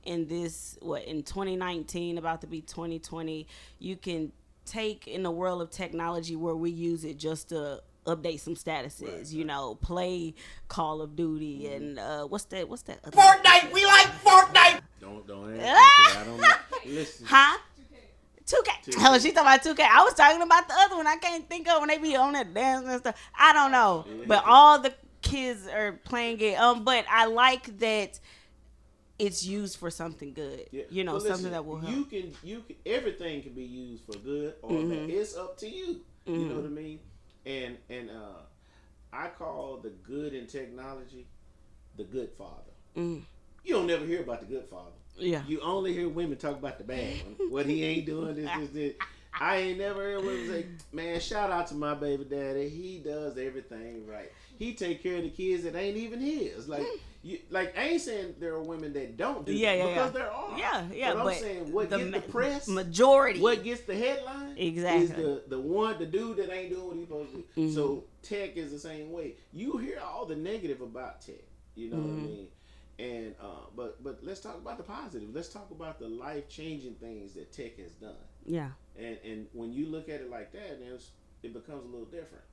in this, in 2019, about to be 2020, you can take, in the world of technology where we use it just to update some statuses, right. Play Call of Duty and what's that other Fortnite, we like Fortnite. Don't ask me, I don't know. Listen. Huh? 2K. Oh, she talking about 2K. I was talking about the other one. I can't think of when they be on that dance and stuff. I don't know, but all the kids are playing it. But I like that it's used for something good. Yeah. Well, something listen, that will help. You can everything can be used for good or bad. It's up to you. You know what I mean? And I call the good in technology the good father. You don't never hear about the good father. Yeah. You only hear women talk about the bad one. What he ain't doing, this. I ain't never heard women say, man, shout out to my baby daddy. He does everything right. He take care of the kids that ain't even his. I ain't saying there are women that don't do that, because there are. Yeah. But I'm saying what gets the press, majority, what gets the headline, exactly, is the dude that ain't doing what he's supposed to do. So tech is the same way. You hear all the negative about tech. You know what I mean? And but let's talk about the positive. Let's talk about the life-changing things that tech has done. Yeah. And when you look at it like that, then it becomes a little different.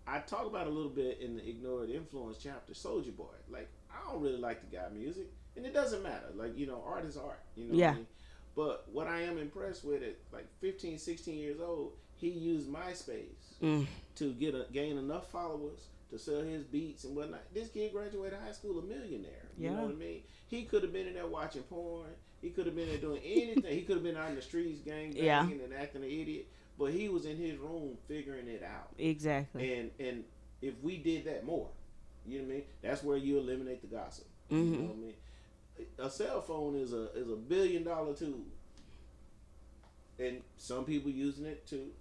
I talk about it a little bit in the Ignored Influence chapter, Soulja Boy. I don't really like the guy music, and it doesn't matter. Art is art. What I mean? But what I am impressed with, at 15, 16 years old, he used MySpace to gain enough followers to sell his beats and whatnot. This kid graduated high school a millionaire. You know what I mean? He could have been in there watching porn. He could have been there doing anything. He could have been out in the streets gangbanging and acting an idiot. But he was in his room figuring it out. Exactly. And if we did that more, you know what I mean? That's where you eliminate the gossip. You know what I mean? A cell phone is a $1 billion tool. And some people using it to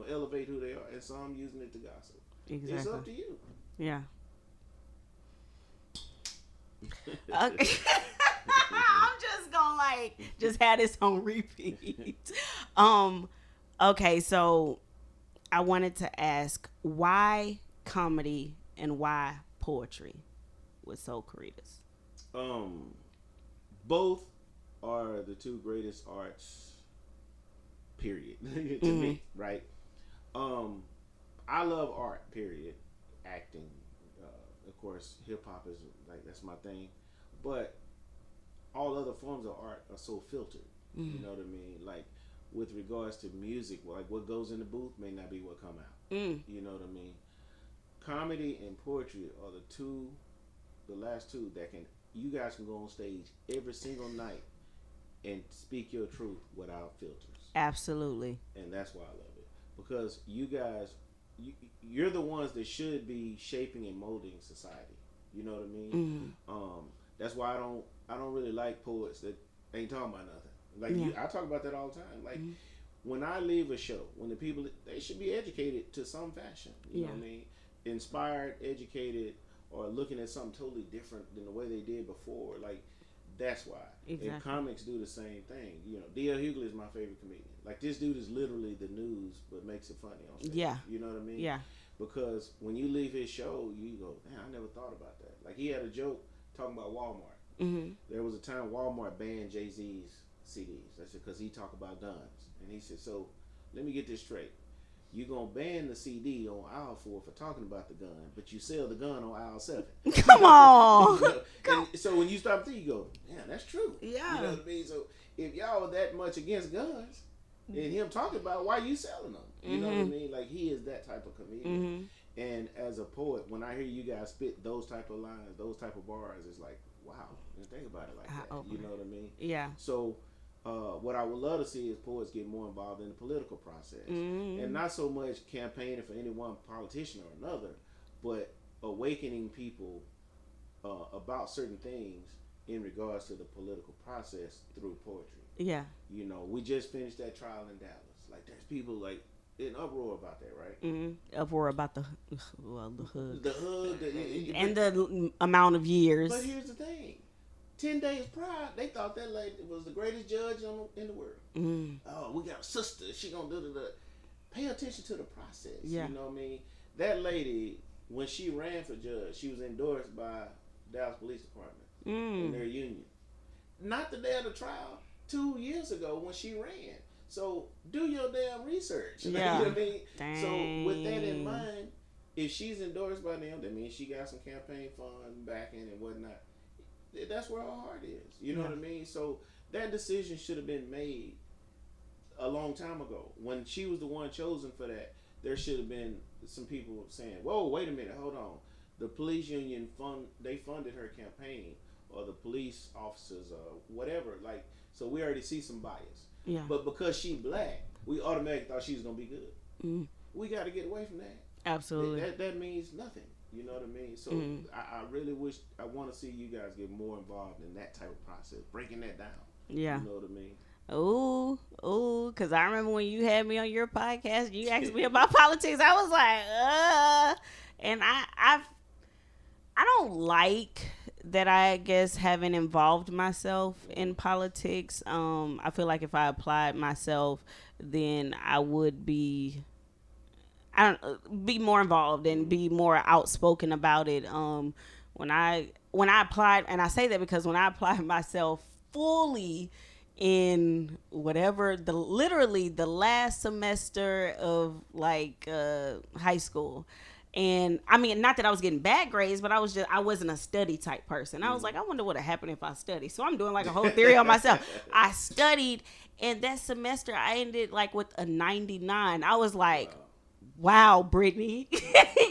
elevate who they are, and some using it to gossip. Exactly. It's up to you. Yeah. Okay. I'm just gonna just have this on repeat. Okay, so I wanted to ask why comedy and why poetry with Sol-Caritas. Both are the two greatest arts, period, to me, right? I love art, period. Acting, of course, hip hop is that's my thing, but all other forms of art are so filtered. You know what I mean? Like with regards to music, like what goes in the booth may not be what come out. You know what I mean? Comedy and poetry are the last two that you guys can go on stage every single night and speak your truth without filters. Absolutely. And that's why I love it, because you guys, you're the ones that should be shaping and molding society. You know what I mean? That's why I don't really like poets that ain't talking about nothing. Like I talk about that all the time. Like when I leave a show, when the people, they should be educated to some fashion. You know what I mean? Inspired, educated, or looking at something totally different than the way they did before. Like that's why. Exactly. And comics do the same thing. You know, D.L. Hughley is my favorite comedian. Like this dude is literally the news, but makes it funny on stage. Yeah. You know what I mean? Yeah. Because when you leave his show, you go, man, I never thought about that. Like he had a joke talking about Walmart. There was a time Walmart banned Jay-Z's CDs. That's because he talked about guns. And he said, so let me get this straight. You're going to ban the CD on aisle 4 for talking about the gun, but you sell the gun on aisle 7. Come on. You know? And so when you stop there, you go, yeah, that's true. Yeah. You know what I mean? So if y'all are that much against guns and him talking about why you selling them, you know what I mean? Like he is that type of comedian. And as a poet, when I hear you guys spit those type of lines, those type of bars, it's like, wow, and think about it like that. You know what I mean? Yeah. So what I would love to see is poets get more involved in the political process. And not so much campaigning for any one politician or another, but awakening people about certain things in regards to the political process through poetry. Yeah. You know, we just finished that trial in Dallas. Like there's people like in uproar about that, right? Uproar about the hood. The hood. And the amount of years. But here's the thing. 10 days prior, they thought that lady was the greatest judge in the world. Oh, we got a sister. She gonna do the. Pay attention to the process. Yeah. You know what I mean? That lady, when she ran for judge, she was endorsed by Dallas Police Department in their union. Not the day of the trial, 2 years ago when she ran. So do your damn research. Yeah. You know what I mean? Dang. So with that in mind, if she's endorsed by them, that means she got some campaign fund backing and whatnot. That's where her heart is. You know what I mean? So that decision should have been made a long time ago. When she was the one chosen for that, there should have been some people saying, whoa, wait a minute, hold on. The police union funded her campaign, or the police officers, or whatever. Like, so we already see some bias. Yeah. But because she black, we automatically thought she was going to be good. We got to get away from that. Absolutely. That means nothing. You know what I mean? So I really wish, I want to see you guys get more involved in that type of process, breaking that down. Yeah. You know what I mean? Oh, because I remember when you had me on your podcast, you asked me about politics. I was like, and I don't like that. I guess having involved myself in politics. I feel like if I applied myself, then I would be more involved and be more outspoken about it. When I applied, and I say that because when I applied myself fully in whatever literally the last semester of high school, and I mean, not that I was getting bad grades, but I wasn't a study type person. I was like, I wonder what would happened if I studied. So I'm doing like a whole theory on myself. I studied, and that semester I ended like with a 99. I was like, wow, Brittany.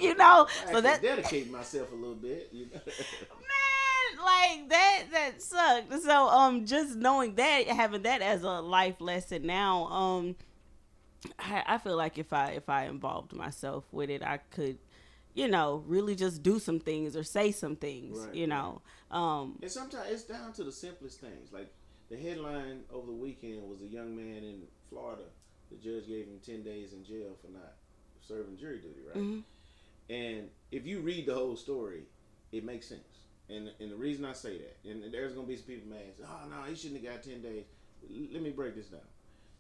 You know, so that dedicate myself a little bit, you know. Man, like that sucked. So just knowing that, having that as a life lesson now, I feel like if I involved myself with it, I could, you know, really just do some things or say some things, right, you know. And sometimes it's down to the simplest things. Like the headline over the weekend was a young man in Florida. The judge gave him 10 days in jail for not serving jury duty, right? And if you read the whole story, it makes sense. And the reason I say that, and there's gonna be some people mad, oh no, he shouldn't have got 10 days. Let me break this down.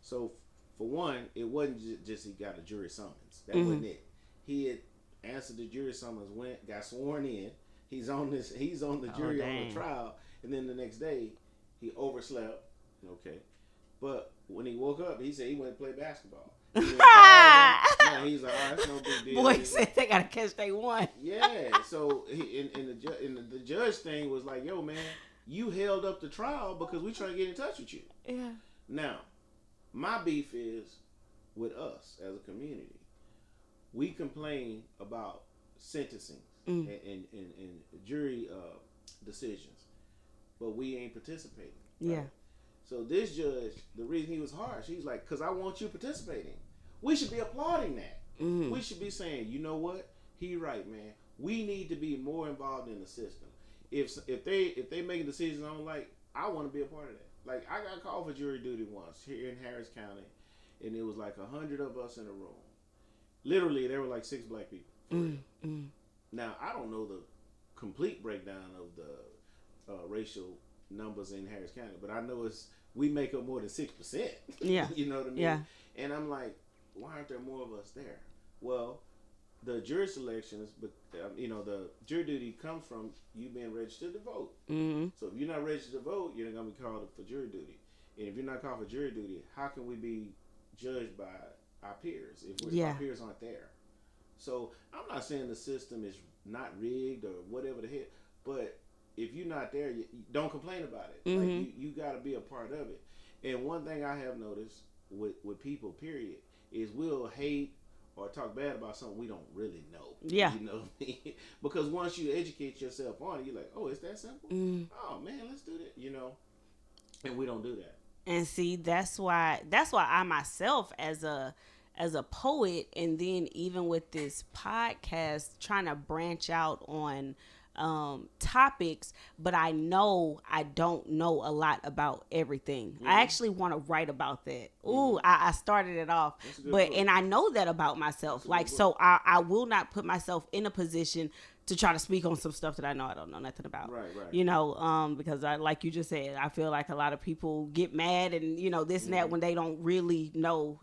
So for one, it wasn't just he got a jury summons. That wasn't it. He had answered the jury summons, got sworn in. He's on the jury on the trial, and then the next day he overslept. Okay, but when he woke up, he said he went to play basketball. He's like, oh, that's no big deal. Boy said they gotta catch they one. Yeah, so the judge thing was like, yo man, you held up the trial because we trying to get in touch with you. Yeah. Now, my beef is with us as a community. We complain about sentencing and jury decisions, but we ain't participating. Right? Yeah. So this judge, the reason he was harsh, he's like, because I want you participating. We should be applauding that. We should be saying, you know what? He right, man. We need to be more involved in the system. If they make a decision I don't like, I want to be a part of that. Like, I got called for jury duty once here in Harris County, and it was like 100 of us in a room. Literally, there were like 6 black people. Now, I don't know the complete breakdown of the racial numbers in Harris County, but I know we make up more than 6%. Yeah. You know what I mean? Yeah. And I'm like, why aren't there more of us there? Well, the jury selections, but the jury duty comes from you being registered to vote. So if you're not registered to vote, you're not gonna be called for jury duty. And if you're not called for jury duty, how can we be judged by our peers if our peers aren't there? So I'm not saying the system is not rigged or whatever the heck, but if you're not there, you don't complain about it. Like you got to be a part of it. And one thing I have noticed with people, period, is we'll hate or talk bad about something we don't really know. Yeah. You know what I mean? Because once you educate yourself on it, you're like, oh, it's that simple? Oh, man, let's do that, And we don't do that. And see, that's why I myself as a poet, and then even with this podcast, trying to branch out on topics, but I know I don't know a lot about everything. I actually want to write about that. Ooh, I started it off, and I know that about myself. Like, so I will not put myself in a position to try to speak on some stuff that I know I don't know nothing about. Right. Because I, like you just said, I feel like a lot of people get mad and, this and that when they don't really know,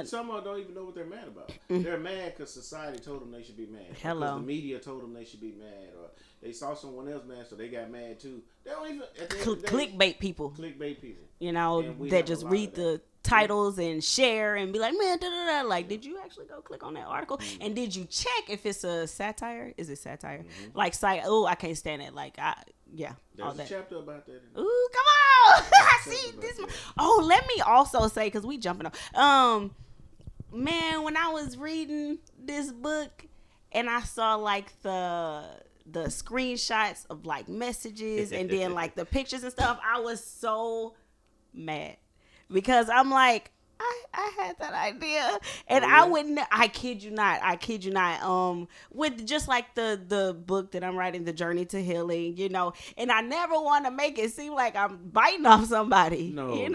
some of them don't even know what they're mad about. They're mad because society told them they should be mad. Hello. Because the media told them they should be mad. Or they saw someone else mad, so they got mad too. They don't even... Clickbait people. Clickbait people. That just read the titles and share and be like, man, da-da-da. Like, did you actually go click on that article? And did you check if it's a satire? Is it satire? Like, I can't stand it. Like, There's all that. a chapter about that. Ooh, come on. I see this. Oh, let me also say, because we jumping up. Man, when I was reading this book and I saw like the screenshots of like messages and then like the pictures and stuff, I was so mad because I'm like, I had that idea, and I wouldn't. I kid you not. With just like the book that I'm writing, The Journey to Healing, and I never want to make it seem like I'm biting off somebody. No, ain't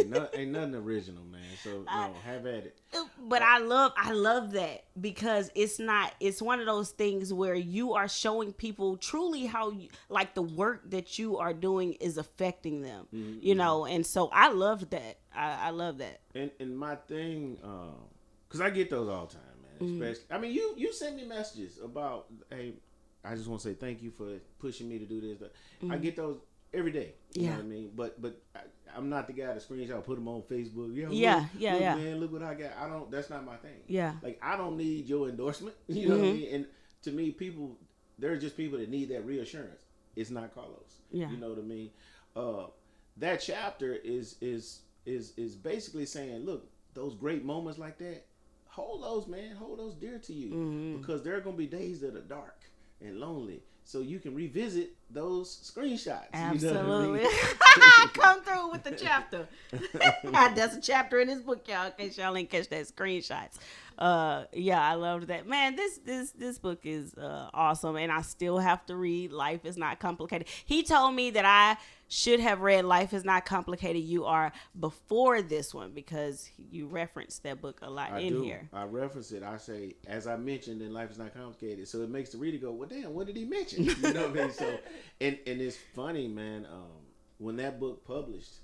nothing original, man. So have at it. But I love that because it's one of those things where you are showing people truly how like the work that you are doing is affecting them, and so I love that. I love that. And my thing, because I get those all the time, man. Especially, I mean, you send me messages about, hey, I just want to say thank you for pushing me to do this. I get those every day. You know what I mean? But I'm not the guy to screenshot, put them on Facebook. Look, man, look what I got. That's not my thing. Yeah. Like, I don't need your endorsement. You know what I mean? And to me, there are just people that need that reassurance. It's not Carlos. Yeah. You know what I mean? That chapter is basically saying, look, those great moments like that, hold those, man. Hold those dear to you. Because there are going to be days that are dark and lonely. So you can revisit those screenshots. Absolutely. You know what I mean? Come through with the chapter. That's a chapter in this book, y'all, in case y'all ain't catch that screenshots. I loved that. Man, this book is awesome, and I still have to read Life is Not Complicated. He told me that I should have read Life is Not Complicated, You Are before this one because you referenced that book a lot here. I reference it. I say, as I mentioned in Life is Not Complicated, so it makes the reader go, well, damn, what did he mention? You know what I mean? So, and it's funny, man. When that book published,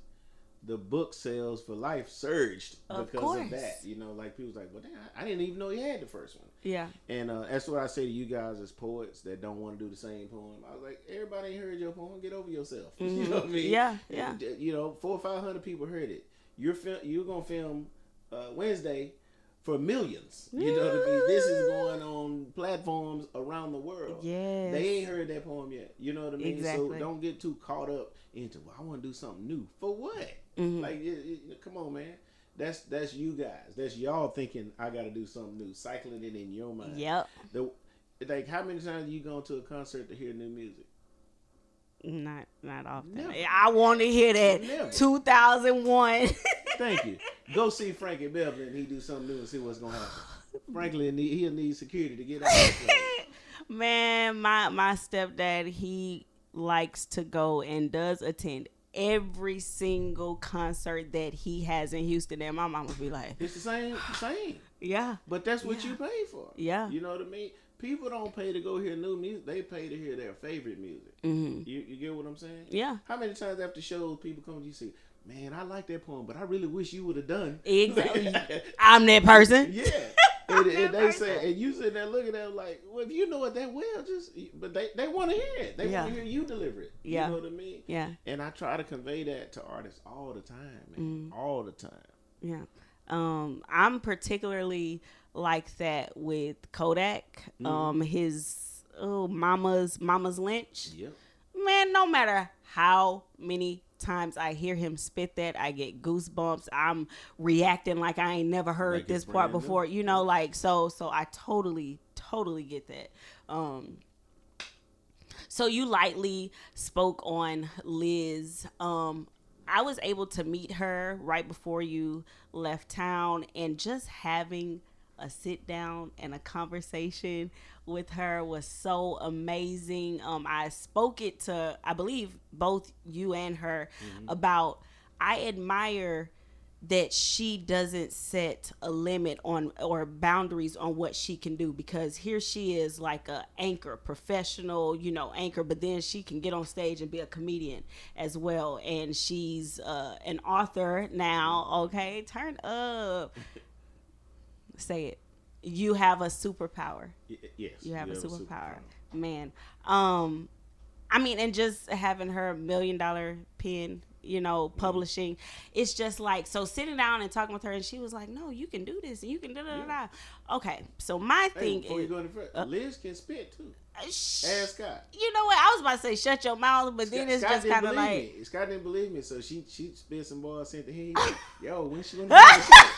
the book sales for Life surged because of that. You know, like people was like, well, damn, I didn't even know he had the first one. Yeah. And that's what I say to you guys as poets that don't want to do the same poem. I was like, everybody ain't heard your poem. Get over yourself. Mm-hmm. You know what I mean? Yeah. And, you know, 400 or 500 people heard it. You're gonna film Wednesday for millions. You know what I mean? This is going on platforms around the world. Yes. They ain't heard that poem yet. You know what I mean? Exactly. So don't get too caught up into, well, I want to do something new. For what? Mm-hmm. Like, come on, man. That's you guys. That's y'all thinking I got to do something new. Cycling it in your mind. Yep. Like, how many times you gone to a concert to hear new music? Not often. Never. I want to hear that. Never. 2001. Thank you. Go see Frankie Beverly and he do something new and see what's gonna happen. Frankly, he'll need security to get out of that place. Man, my stepdad, he likes to go and does attend every single concert that he has in Houston, and my mama be like, it's the same. Yeah. But that's what you pay for. Yeah. You know what I mean? People don't pay to go hear new music. They pay to hear their favorite music. Mm-hmm. You get what I'm saying? Yeah. How many times after shows people come to you say, man, I like that poem, but I really wish you would have done. Exactly. I'm that person. Yeah. And they say, and you sitting there looking at them like, well, if you know it that well, but they want to hear it. They want to hear you deliver it. Yeah. You know what I mean? Yeah. And I try to convey that to artists all the time, man. All the time. Yeah. I'm particularly like that with Kodak. His Mama's Lynch. Yep. Man, no matter how many times I hear him spit that, I get goosebumps. I'm reacting like I ain't never heard Like this part before. You know, like so I totally get that. So you lightly spoke on Liz. I was able to meet her right before you left town, and just having a sit down and a conversation with her was so amazing. I spoke it to, I believe, both you and her about, I admire that she doesn't set a limit on or boundaries on what she can do, because here she is like a anchor, professional, anchor, but then she can get on stage and be a comedian as well. And she's an author now. Okay, turn up. Say it. You have a superpower. Yes. You have a superpower. Man. I mean, and just having her $1 million pen, publishing, it's just like, so sitting down and talking with her, and she was like, no, you can do this, and you can da. Okay, so my thing before is, you go any further, Liz can spit too. Ask Scott. You know what? I was about to say shut your mouth, but then it's Scott just kind of like me. Scott didn't believe me, so she spit some balls, sent to him. Yo, when she gonna be on the show?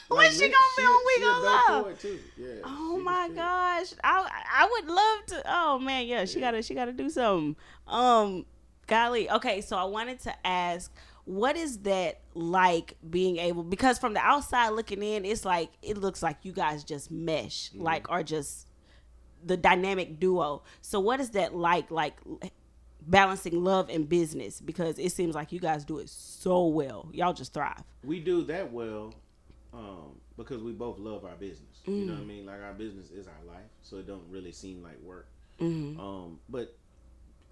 When she gonna be on We Gonna Love? Too. Yeah, oh my gosh, I would love to. Oh man, yeah, she gotta do something. Golly. Okay, so I wanted to ask, what is that like, being able, because from the outside looking in, it's like, it looks like you guys just mesh, like, are just the dynamic duo. So what is that like balancing love and business? Because it seems like you guys do it so well. Y'all just thrive. We do that well. Because we both love our business. You know what I mean? Like, our business is our life, so it don't really seem like work. But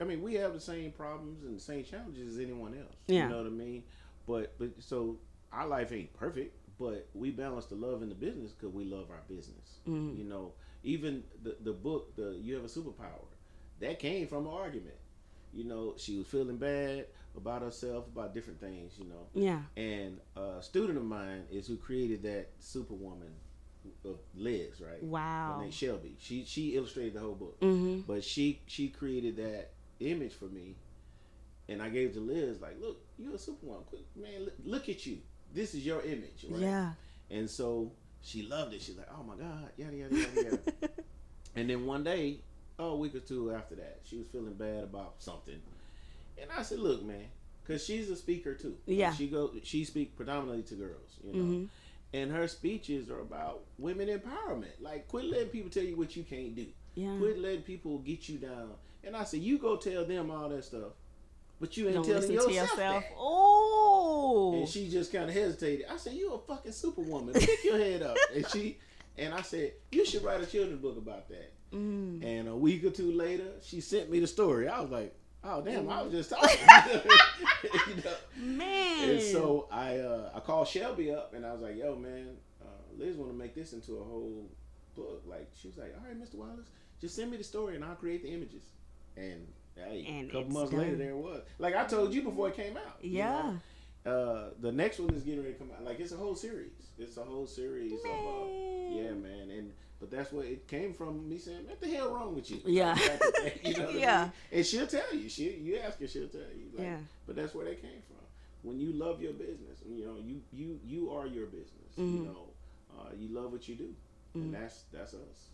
I mean, we have the same problems and the same challenges as anyone else. Yeah. You know what I mean? But so our life ain't perfect, but we balance the love in the business because we love our business. You know, even the book, You Have a Superpower, that came from an argument. You know, she was feeling bad about herself, about different things, Yeah. And a student of mine is who created that Superwoman of Liz, right? Wow. Her name's Shelby. She illustrated the whole book. But she created that image for me, and I gave it to Liz, like, look, you're a Superwoman. Man, look at you. This is your image, right? Yeah. And so she loved it. She's like, oh my God, yada, yada, yada, yada. And then one day, a week or two after that, she was feeling bad about something. And I said, look, man, because she's a speaker too. Yeah. She speaks predominantly to girls, And her speeches are about women empowerment. Like, quit letting people tell you what you can't do. Yeah. Quit letting people get you down. And I said, you go tell them all that stuff, but you ain't telling yourself that. Oh. And she just kind of hesitated. I said, you a fucking Superwoman. Pick your head up. And I said, you should write a children's book about that. And a week or two later, she sent me the story. I was like, oh damn, I was just talking. You know? Man. And so I called Shelby up and I was like, yo man, Liz want to make this into a whole book. Like she was like, all right, Mr. Wallace, just send me the story and I'll create the images. And hey, a couple months later there it was. Like I told you before it came out. Yeah. You know? The next one is getting ready to come out. Like it's a whole series. It's a whole series of yeah, man. But that's what it came from, me saying, what the hell wrong with you? Yeah. Like, you know what I mean? And she'll tell you. You ask her, she'll tell you. Like, yeah. But that's where they came from. When you love your business, you know, you are your business. You know, you love what you do, and that's us.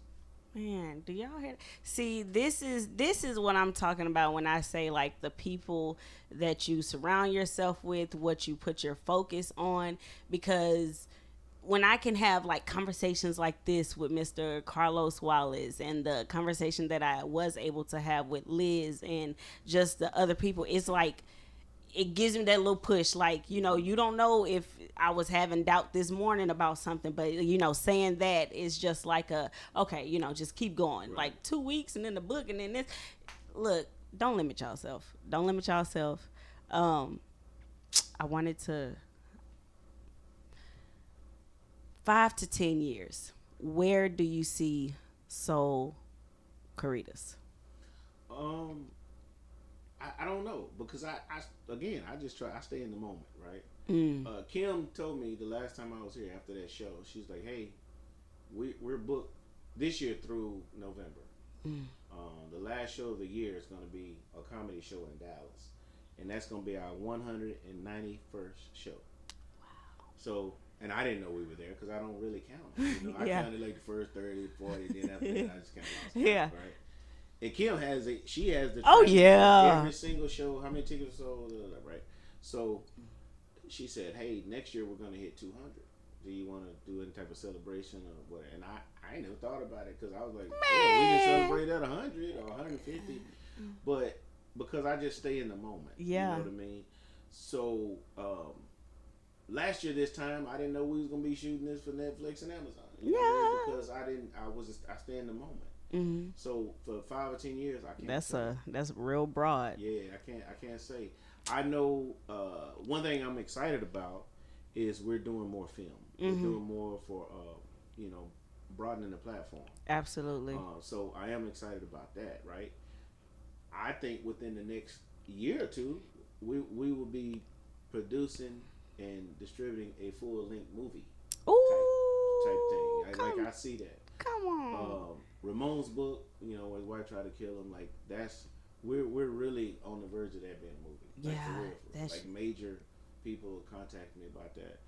Man, do y'all hear? See, this is what I'm talking about when I say like the people that you surround yourself with, what you put your focus on, because when I can have like conversations like this with Mr. Carlos Wallace and the conversation that I was able to have with Liz and just the other people, it's like it gives me that little push. Like, you know, you don't know if I was having doubt this morning about something, but you know, saying that is just like okay, you know, just keep going. Right. Like 2 weeks and then the book and then this. Look, don't limit yourself. Don't limit yourself. I wanted to 5 to 10 years, where do you see Sol-Caritas? I don't know, because I just try. I stay in the moment, right? Kim told me the last time I was here after that show, she's like, "Hey, we're booked this year through November. The last show of the year is going to be a comedy show in Dallas, and that's going to be our 191st show. Wow! So." And I didn't know we were there because I don't really count. You know, I counted like the first 30, 40, then after that I just kind of lost count, right? And Kim has she has the every single show, how many tickets sold, right? So she said, hey, next year we're going to hit 200. Do you want to do any type of celebration or what? And I ain't never thought about it because I was like, oh, we can celebrate at 100 or 150. But because I just stay in the moment. Yeah. You know what I mean? So, last year this time I didn't know we was gonna be shooting this for Netflix and Amazon. You know, because I stay in the moment. So for 5 or 10 years I can't. That's real broad. Yeah, I can't say. I know one thing I'm excited about is we're doing more film. We're doing more for you know, broadening the platform. Absolutely. So I am excited about that. Right. I think within the next year or two we will be producing and distributing a full-length movie type thing. I see that. Come on. Ramon's book, you know, when White tried to kill him, like that's we're really on the verge of that being a movie. Like, yeah, like major people contact me about that.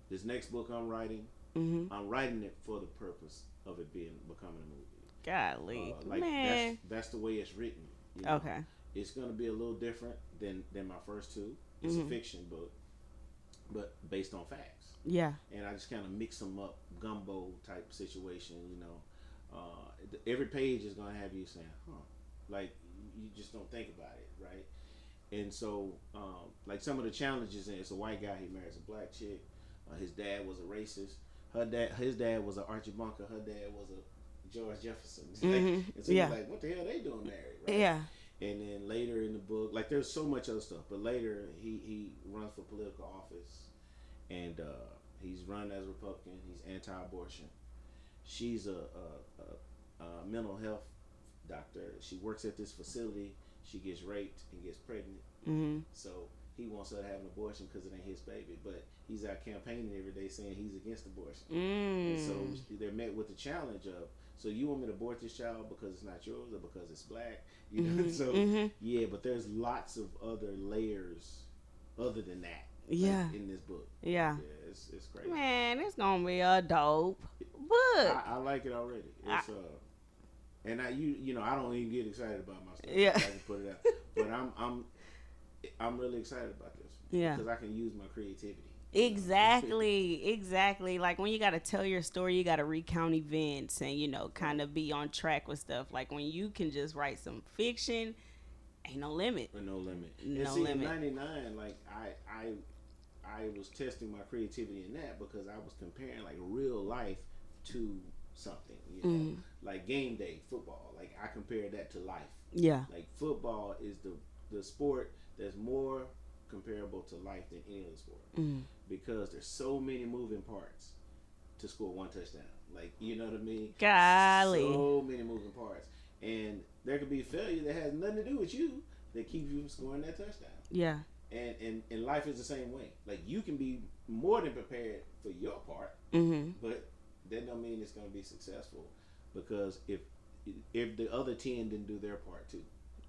This next book I'm writing it for the purpose of it becoming a movie. Golly, like man, that's the way it's written. You know? Okay, it's gonna be a little different than my first two. It's a fiction book, but based on facts. Yeah. And I just kind of mix them up, gumbo type situation, you know. Every page is going to have you saying, like you just don't think about it, right? And so, like some of the challenges, it's a white guy, he marries a black chick. His dad was a racist. His dad was an Archie Bunker. Her dad was a George Jefferson. And so you're like, what the hell they doing married, right? Yeah. And then later in the book, like there's so much other stuff, but later he runs for political office, and he's run as a Republican. He's anti-abortion. She's a mental health doctor. She works at this facility. She gets raped and gets pregnant. So he wants her to have an abortion because it ain't his baby, but he's out campaigning every day saying he's against abortion. And so they're met with the challenge of, so you want me to abort this child because it's not yours or because it's black? You know, so yeah, but there's lots of other layers other than that. Like, in this book. Yeah, it's crazy. Man, it's gonna be a dope book. I like it already. It's and you know I don't even get excited about my stuff. Yeah, I can put it out, but I'm really excited about this. Yeah, because I can use my creativity. Exactly. Like when you got to tell your story, you got to recount events and, you know, kind of be on track with stuff. Like when you can just write some fiction, ain't no limit. No limit. No limit. In 99, like I was testing my creativity in that because I was comparing like real life to something. You know, like game day football. Like I compare that to life. Yeah. Like football is the sport that's more comparable to life than any other sport because there's so many moving parts to score one touchdown. Like, you know what I mean? Golly. So many moving parts. And there could be failure that has nothing to do with you that keeps you from scoring that touchdown. Yeah. And life is the same way. Like, you can be more than prepared for your part, but that don't mean it's going to be successful because if the other 10 didn't do their part too.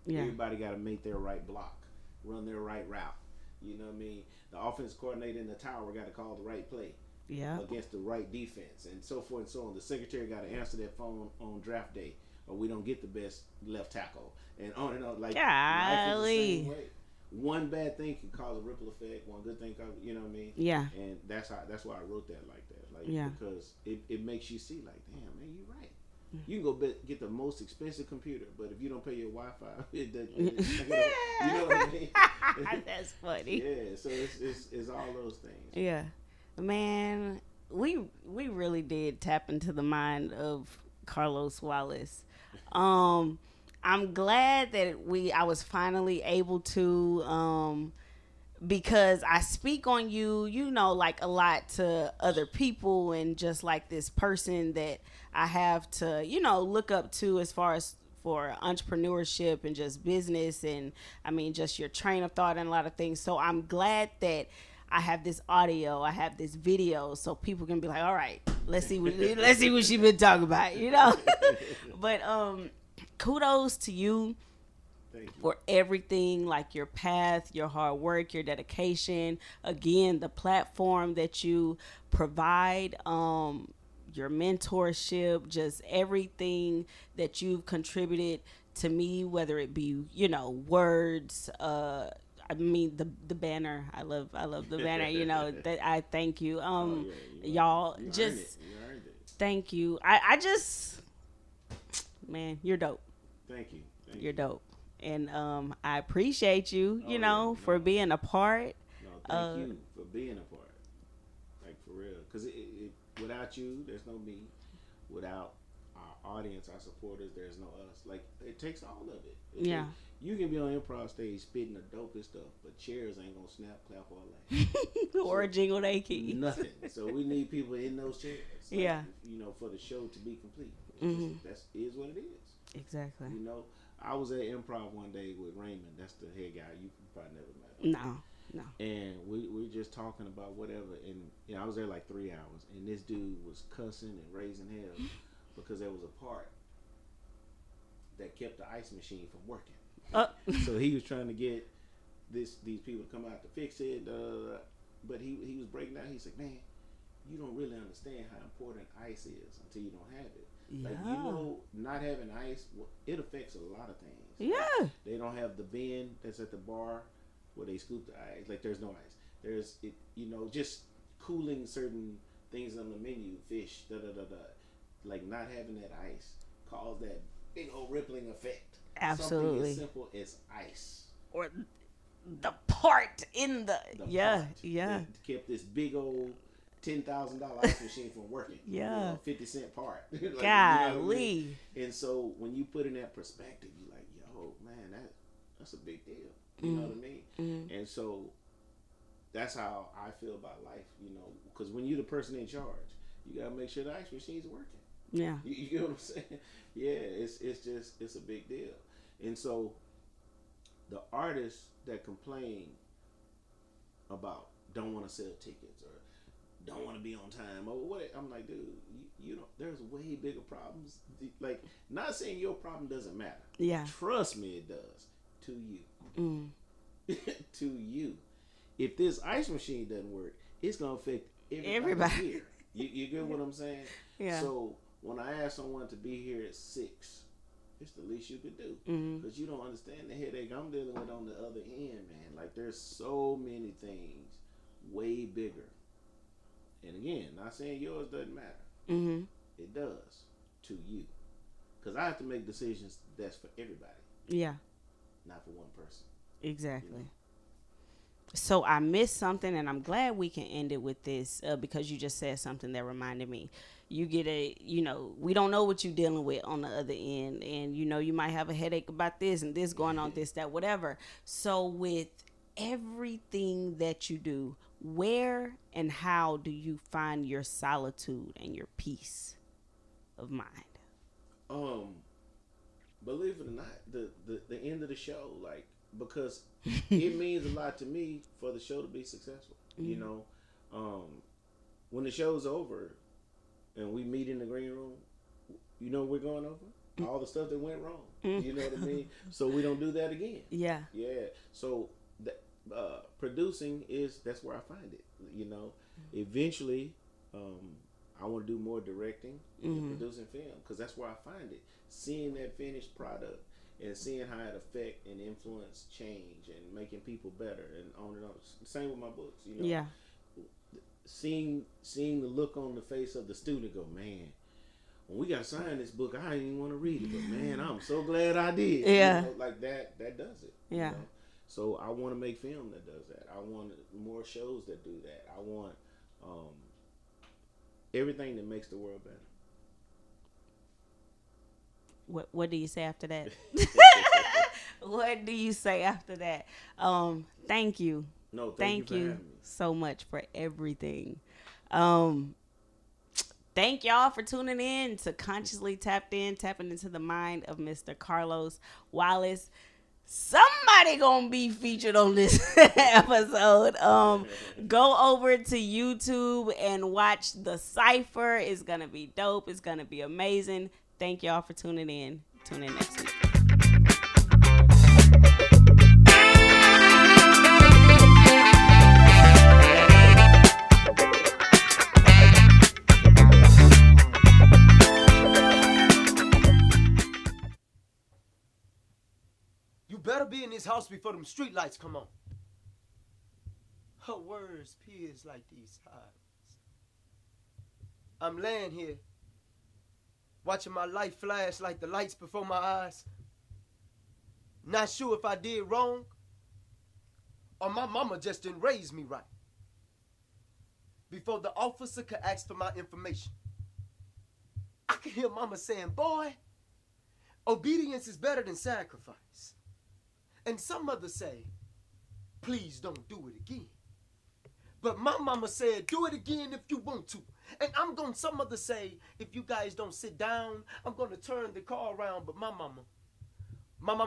Yeah. Everybody got to make their right block, run their right route. You know what I mean? The offense coordinator in the tower got to call the right play against the right defense and so forth and so on. The secretary got to answer that phone on draft day or we don't get the best left tackle. And on and on. Like, life is the same way. One bad thing can cause a ripple effect. One good thing, you know what I mean? Yeah. And that's why I wrote that like that. Like, because it makes you see, like, damn, man, you're right. You can go get the most expensive computer, but if you don't pay your Wi-Fi, it doesn't. You know what I mean? That's funny. Yeah, so it's all those things. Yeah, man, we really did tap into the mind of Carlos Wallace. I'm glad that I was finally able to because I speak on you, you know, like a lot to other people and just like this person that I have to, you know, look up to as far as for entrepreneurship and just business and I mean just your train of thought and a lot of things. So I'm glad that I have this audio, I have this video, so people can be like, all right, let's see what she been talking about, you know. But kudos to you. For everything, like your path, your hard work, your dedication, again, the platform that you provide, your mentorship, just everything that you've contributed to me, whether it be, you know, words, I mean the banner. I love the banner, you know, that I thank you. Y'all just thank you. I just, man, you're dope. Thank you. You're dope. And I appreciate you, you know, for being a part. No, thank you for being a part. Like, for real. Because without you, there's no me. Without our audience, our supporters, there's no us. Like, it takes all of it. You can be on improv stage spitting the dopest stuff, but chairs ain't going to snap, clap, or laugh. Or jingle they key. Nothing. So we need people in those chairs. Like, you know, for the show to be complete. That is what it is. Exactly. You know, I was at improv one day with Raymond. That's the head guy. You probably never met him. No. And we were just talking about whatever. And you know, I was there like 3 hours. And this dude was cussing and raising hell because there was a part that kept the ice machine from working. So he was trying to get these people to come out to fix it. But he was breaking down. He said, man, you don't really understand how important ice is until you don't have it. Like, you know, not having ice, it affects a lot of things. Yeah. Like, they don't have the bin that's at the bar where they scoop the ice. Like, there's no ice. There's, you know, just cooling certain things on the menu, fish, da-da-da-da. Like, not having that ice caused that big old rippling effect. Absolutely. Something as simple as ice. Or the part in the part that kept this big old $10,000 ice machine from working. You know, 50-cent part. Like, golly. You know what I mean? And so when you put in that perspective, you're like, yo, man, that's a big deal. You know what I mean? And so that's how I feel about life, you know, because when you're the person in charge, you got to make sure the ice machine's working. Yeah. You know what I'm saying? Yeah, it's a big deal. And so the artists that complain about don't want to sell tickets or don't want to be on time or what, I'm like, dude, you know, there's way bigger problems. Like, not saying your problem doesn't matter. Yeah. Trust me, it does. To you. To you. If this ice machine doesn't work, it's going to affect everybody here. You get what I'm saying? Yeah. So when I ask someone to be here at 6, it's the least you could do. Because you don't understand the headache I'm dealing with on the other end, man. Like, there's so many things way bigger. And again, not saying yours doesn't matter. It does to you. Because I have to make decisions that's for everybody. Yeah. Not for one person. Exactly. You know? So I missed something, and I'm glad we can end it with this because you just said something that reminded me. You get we don't know what you're dealing with on the other end, and you might have a headache about this and this going on, this, that, whatever. So with everything that you do, where and how do you find your solitude and your peace of mind? Believe it or not, the end of the show, like, because it means a lot to me for the show to be successful. When the show's over and we meet in the green room, we're going over all the stuff that went wrong. You know what I mean? So we don't do that again. Yeah. So producing that's where I find it. Eventually, I want to do more directing and producing film, because that's where I find it. Seeing that finished product and seeing how it affect and influence change and making people better and on and on. Same with my books. Yeah. Seeing the look on the face of the student, go, man, when we got signed this book, I didn't even want to read it, but man, I'm so glad I did. Yeah. Like that does it. Yeah. So I want to make film that does that. I want more shows that do that. I want everything that makes the world better. What do you say after that? What do you say after that? Thank you. No, thank you so much for everything. Thank y'all for tuning in to Consciously tapping into the mind of Mr. Carlos Wallace. Somebody gonna be featured on this episode. Go over to YouTube and watch the Cypher. It's gonna be dope. It's gonna be amazing. Thank y'all for tuning in. Tune in next week. You better be in this house before them street lights come on. Her words pierce like these silence. I'm laying here, watching my life flash like the lights before my eyes. Not sure if I did wrong or my mama just didn't raise me right. Before the officer could ask for my information, I could hear mama saying, boy, obedience is better than sacrifice. And some others say, please don't do it again. But my mama said, do it again if you want to. And some others say, if you guys don't sit down, I'm going to turn the car around. But my mama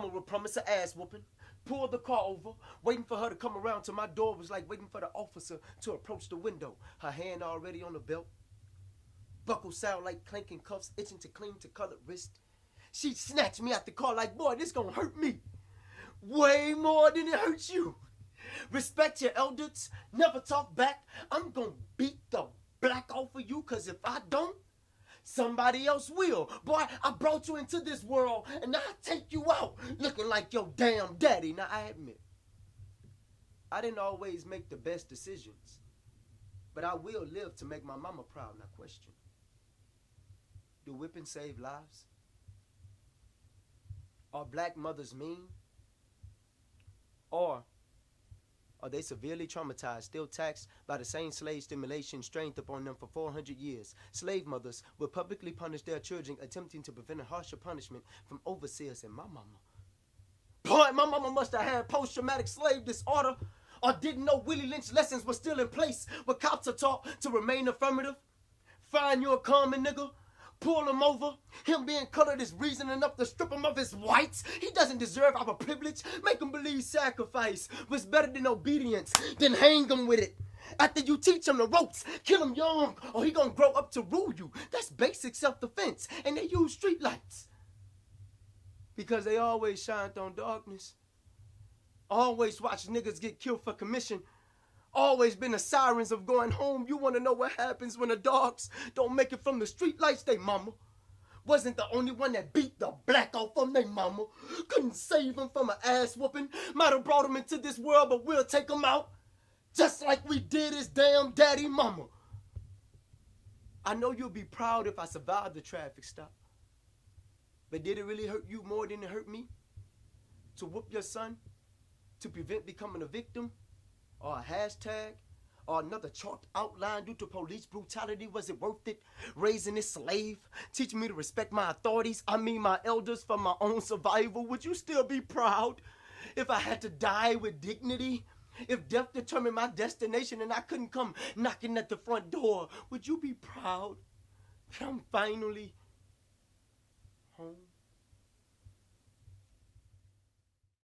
would promise an ass whooping, pull the car over, waiting for her to come around to my door was like waiting for the officer to approach the window. Her hand already on the belt. Buckle sound like clanking cuffs, itching to cling to colored wrist. She'd snatch me out the car like, boy, this gonna hurt me. Way more than it hurts you. Respect your elders, never talk back. I'm gonna beat the black off of you, cause if I don't, somebody else will. Boy, I brought you into this world and I'll take you out looking like your damn daddy. Now I admit, I didn't always make the best decisions, but I will live to make my mama proud. Now question, do whipping save lives? Are black mothers mean? Or are they severely traumatized, still taxed by the same slave stimulation strained upon them for 400 years? Slave mothers would publicly punish their children, attempting to prevent a harsher punishment from overseers. And my mama, boy, my mama must have had post-traumatic slave disorder, or didn't know Willie Lynch lessons were still in place, where cops are taught to remain affirmative. Find you a common nigga, pull him over. Him being colored is reason enough to strip him of his whites. He doesn't deserve our privilege. Make him believe sacrifice was better than obedience. Then hang him with it. After you teach him the ropes, kill him young, or he gonna grow up to rule you. That's basic self-defense. And they use street lights because they always shined on darkness. Always watch niggas get killed for commission. Always been the sirens of going home. You want to know what happens when the dogs don't make it from the street lights? They mama wasn't the only one that beat the black off from they mama. Couldn't save him from an ass whooping. Might have brought him into this world, but we'll take him out just like we did his damn daddy mama. I know you'll be proud if I survived the traffic stop, but did it really hurt you more than it hurt me? To whoop your son? To prevent becoming a victim? or a hashtag, or another chalked outline due to police brutality? Was it worth it? Raising this slave, teaching me to respect my authorities, I mean my elders, for my own survival? Would you still be proud if I had to die with dignity? If death determined my destination and I couldn't come knocking at the front door, would you be proud that I'm finally home?